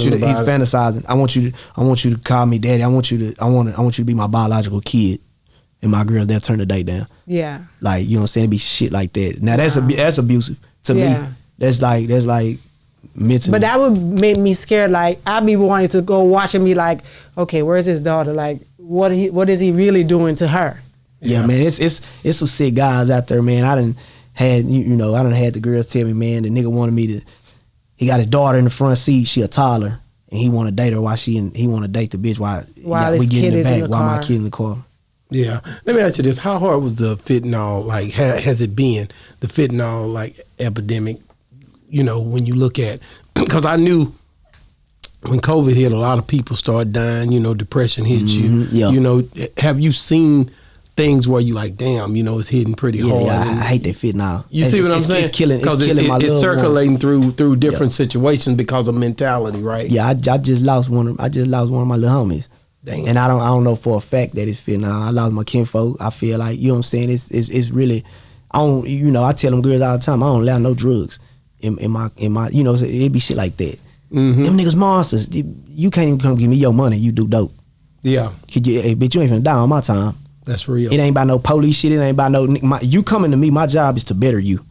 you to. He's fantasizing. I want you to call me daddy. I want you to be my biological kid. And my girls, they'll turn the date down. Yeah. Like, you know what I'm saying? It'd be shit like that. Now that's abusive to me. That's like mentally. But that would make me scared. Like, I'd be wanting to go watch and be like, okay, where's his daughter? Like, what is he really doing to her? Yeah, man, it's some sick guys out there, man. I done had the girls tell me, man, the nigga wanted me to. He got his daughter in the front seat. She a toddler, and he want to date her while he want to date the bitch while we get in the back while my kid in the car. Yeah, let me ask you this: how hard was the fentanyl? Like, has it been the fentanyl like epidemic? You know, when you look at, because I knew when COVID hit, a lot of people started dying. You know, depression hit you. Yeah. You know, have you seen things where you like, damn, you know, it's hitting pretty hard? Yeah, I hate that fentanyl. You see what I'm saying? It's killing my little it's circulating through different Yeah. situations because of mentality, right? Yeah, I just lost one of my little homies. Damn. And I don't know for a fact that it's fentanyl. I lost my kinfolk. I feel like, you know what I'm saying, it's really, I don't, you know, I tell them girls all the time, I don't allow no drugs in my, you know, it be shit like that. Mm-hmm. Them niggas monsters. You can't even come give me your money, you do dope. Yeah. Hey, bitch, you ain't finna die on my time. That's real. It ain't about no police shit. It ain't about no. You coming to me. My job is to better you.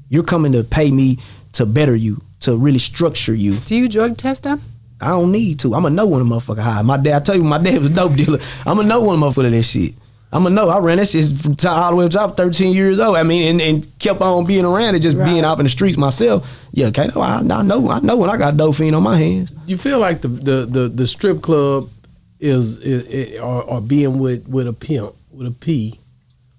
You're coming to pay me to better you, to really structure you. Do you drug test them? I don't need to. I'ma know when a motherfucker high. My dad, I tell you, my dad was a dope dealer. I'ma know when a motherfucker that shit. I'ma know. I ran that shit from all the way up to 13 years old. I mean, and kept on being around it, just being out in the streets myself. Yeah, okay. I know when I got a dope fiend on my hands. You feel like the strip club or being with a pimp with a P.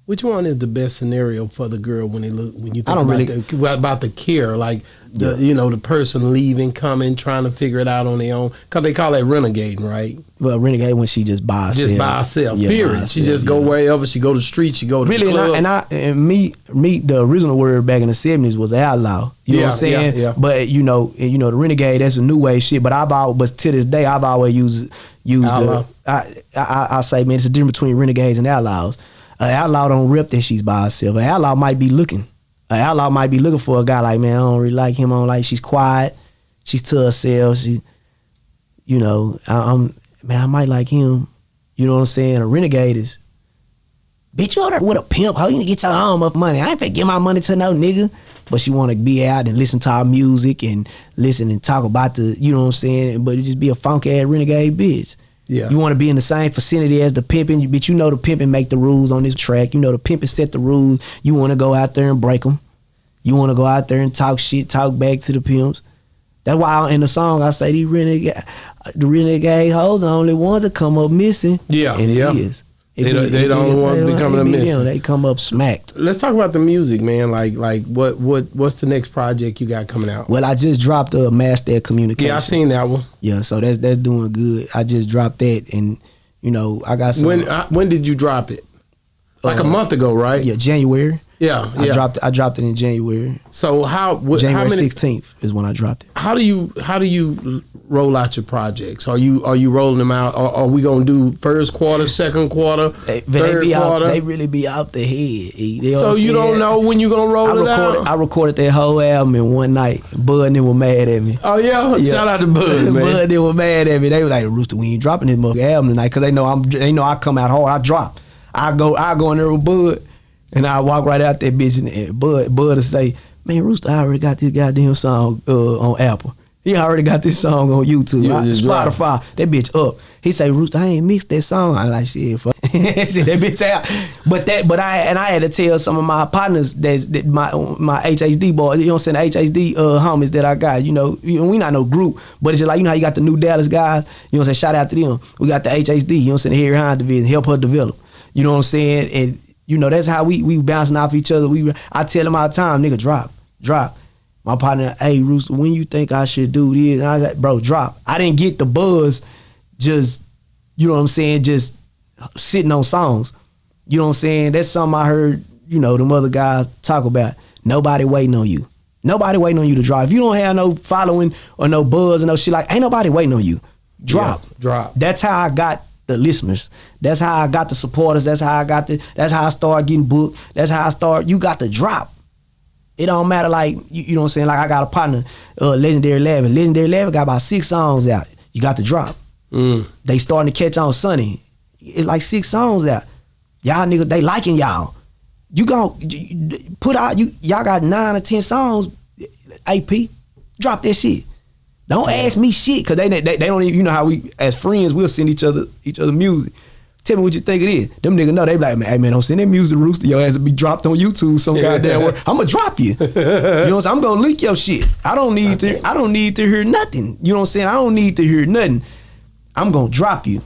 Which one is the best scenario for the girl when you think about the care, like the person leaving, coming, trying to figure it out on their own, because they call that renegading, right? Well, renegade when she just by herself. Just by herself. Yeah, period. by herself, she just go wherever. She go to the street. She go to the club. And me, the original word back in the 70s was outlaw. You know what I'm saying? Yeah. But you know, the renegade, that's a new way shit. But to this day, I've always used outlaw. I say, man, it's a difference between renegades and outlaws. An outlaw don't rip that she's by herself. An outlaw might be looking. An outlaw might be looking for a guy like, man, I don't really like him. I don't like, she's quiet. She's to herself. She, you know, I might like him. You know what I'm saying? A renegade is, bitch, you over there with a pimp. How you gonna get your own up money? I ain't finna give my money to no nigga. But she wanna be out and listen to our music and listen and talk about the, you know what I'm saying? But it just be a funky ass renegade bitch. Yeah. You want to be in the same vicinity as the pimping, but you know the pimping make the rules on this track. You know the pimping set the rules. You want to go out there and break them. You want to go out there and talk shit, talk back to the pimps. That's why in the song I say the renegade hoes are the only ones that come up missing. Yeah, and it is. They the only ones becoming a missing. They come up smacked. Let's talk about the music, man. Like what's the next project you got coming out? Well, I just dropped a Master Communication. Yeah, I seen that one. Yeah, so that's doing good. I just dropped that, and you know I got some. When did you drop it? Like a month ago, right? Yeah, January. Yeah. I dropped it in January. So January 16th is when I dropped it. How do you roll out your projects? Are you rolling them out? Or are we gonna do first quarter, second quarter, third quarter? They really be out the head. So you don't know when you gonna roll it out? I recorded that whole album in one night. Bud and them were mad at me. Oh yeah, shout out to Bud, man. Bud and them were mad at me. They were like, Rooster, we ain't dropping this motherfucking album tonight, because they know I come out hard. I drop. I go in there with Bud. And I walk right out that bitch, and Bud to say, man, Rooster, I already got this goddamn song on Apple. He already got this song on YouTube, Yeah, just Spotify. That bitch up. He say, Rooster, I ain't mixed that song. I like, shit, fuck. Shit, that bitch out. But I had to tell some of my partners that my HHD boy, you know what I'm saying, the HHD homies that I got, you know, we not no group, but it's just like, you know how you got the New Dallas guys, you know what I'm saying, shout out to them. We got the HHD, you know what I'm saying, the Harry Hines division, help her develop. You know what I'm saying? And, you know, that's how we bouncing off each other. I tell them all the time, nigga, drop. My partner, hey, Rooster, when you think I should do this? And I was like, bro, drop. I didn't get the buzz just, you know what I'm saying, just sitting on songs. You know what I'm saying? That's something I heard, you know, them other guys talk about. Nobody waiting on you. Nobody waiting on you to drop. If you don't have no following or no buzz or no shit, like, ain't nobody waiting on you. Drop. Yeah, drop. That's how I got the listeners. That's how I got the supporters. That's how I started getting booked. That's how I started. You got to drop. It don't matter, like, you know what I'm saying? Like, I got a partner, Legendary 11. Legendary 11 got about 6 songs out. You got to drop. They starting to catch on Sunny. It's like 6 songs out. Y'all niggas, they liking y'all. You gon' put out, y'all got 9 or 10 songs, AP, drop that shit. Don't ask me shit, cause they don't even, you know how we, as friends, we'll send each other music. Tell me what you think it is. Them niggas know, they be like, hey man, don't send that music to Rooster. Your ass will be dropped on YouTube some goddamn word. I'm gonna drop you. You know what I'm saying? I'm gonna leak your shit. I don't need to hear nothing. You know what I'm saying? I don't need to hear nothing. I'm gonna drop you.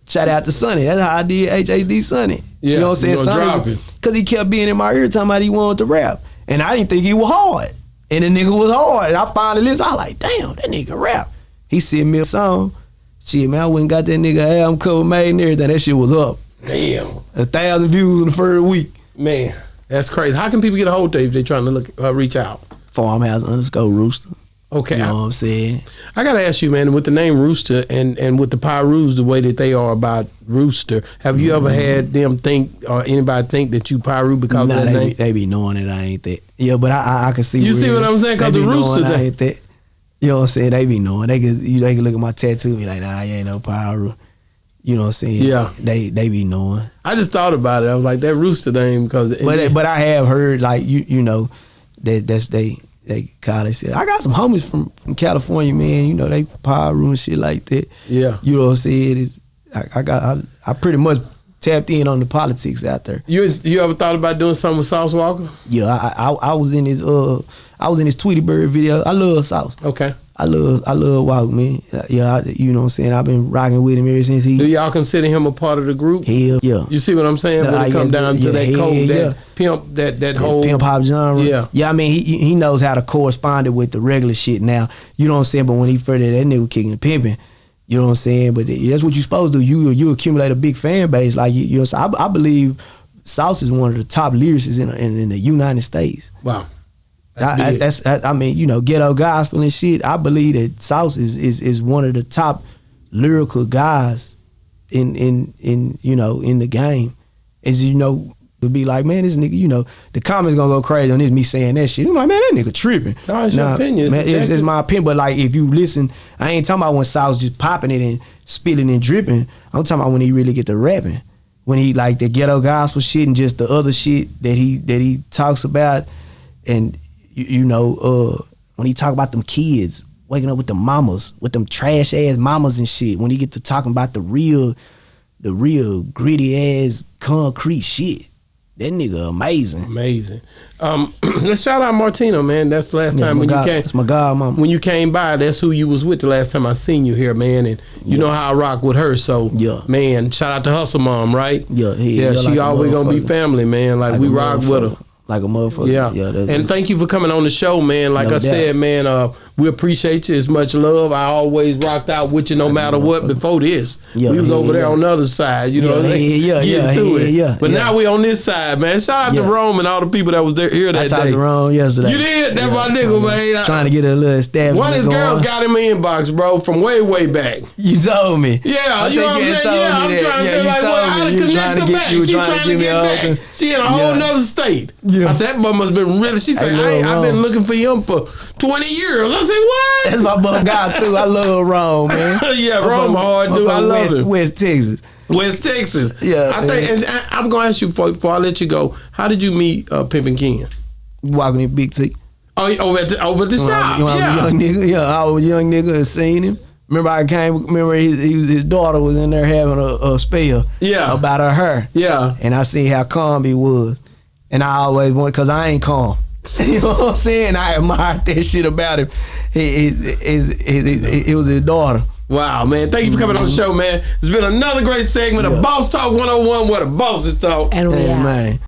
Shout out to Sonny. That's how I did HHD Sonny. Yeah, you know what I'm saying? Sonny, cause he kept being in my ear talking about he wanted to rap. And I didn't think he was hard. And the nigga was hard. And I finally listened. I was like, damn, that nigga rap. He sent me a song. Shit, man, I went and got that nigga album cover made and everything. That shit was up. Damn. 1,000 views in the first week. Man, that's crazy. How can people get a hold of you if they're trying to reach out? Farmhouse_Rooster. Okay. You know what I'm saying? I got to ask you, man, with the name Rooster and with the Pyrus, the way that they are about Rooster, have you ever had them think, or anybody think that you Pyru because of that name? They be knowing that I ain't that. Yeah, but I can see. You see what I'm saying? Because the Rooster, I ain't that. You know what I'm saying? They be knowing. They can look at my tattoo and be like, nah, you ain't no Pyru. You know what I'm saying? Yeah. They be knowing. I just thought about it. I was like, that Rooster name, because. But I have heard, like, you know, that's they call it. I got some homies from California, man. You know, they Pyru and shit like that. Yeah. You know what I'm saying? I pretty much tapped in on the politics out there. You ever thought about doing something with Sauce Walker? Yeah, I was in his Tweety Bird video. I love Sauce. Okay. I love Walk, man. Yeah, you know what I'm saying? I've been rocking with him ever since he. Do y'all consider him a part of the group? Hell yeah. You see what I'm saying? When it come down to that code, that pimp, that whole pimp hop genre. Yeah. Yeah, I mean he knows how to correspond it with the regular shit now. You know what I'm saying? But when he first did that nigga kicking and pimping, you know what I'm saying? But that's what you supposed to do. You accumulate a big fan base. Like you know, I believe Sauce is one of the top lyricists in the United States. Wow. I mean, you know, ghetto gospel and shit. I believe that Sauce is one of the top lyrical guys in you know, in the game. As you know, to be like, man, this nigga, you know, the comments gonna go crazy on this, me saying that shit. I'm like, man, that nigga tripping. No, it's your opinion. It's my opinion. But like, if you listen, I ain't talking about when Sauce just popping it and spilling and dripping. I'm talking about when he really get to rapping. When he like the ghetto gospel shit and just the other shit that he talks about. And you know, when he talk about them kids waking up with them mamas, with them trash ass mamas and shit, when he get to talking about the real gritty ass concrete shit, that nigga amazing. Amazing. Let's shout out Martina, man. That's the last time when you came. That's my godmama. When you came by, that's who you was with the last time I seen you here, man. And you know how I rock with her. So, man, shout out to Hustle Mom, right? Yeah, she like always gonna be family, man. Like we rock with her. Like a motherfucker. Yeah. And thank you for coming on the show, man. Like I said, man, we appreciate you. It's much love. I always rocked out with you no matter what before this. We was over there on the other side, you know, getting to it. But now we on this side, man. Shout out to Rome and all the people that was here that day. I talked to Rome yesterday. You did? That's my nigga, man. Trying to get a little establishment. One of his girls got in my inbox, bro, from way back. You told me. Yeah, you know what I'm saying? Yeah, I'm trying to be like, well, how to connect her back? She trying to get back. She in a whole nother state. I said, that boy must have been really, she said, I've been looking for him for 20 years. I said, what? That's my bum guy too. I love Rome, man. Yeah, Rome hard dude. I love it. West Texas. West Texas. Yeah. I think, and I'm gonna ask you before I let you go. How did you meet Pimp and Ken? Walking in Big T. Oh, over at the shop. When I was a young nigga, I was a young nigga and seen him. Remember his daughter was in there having a spell about her hair. Yeah. And I seen how calm he was. And I always wanted, because I ain't calm. You know what I'm saying? I admired that shit about him. It was his daughter. Wow, man. Thank you for coming on the show, man. It's been another great segment of Boss Talk 101, where the bosses talk. And we man.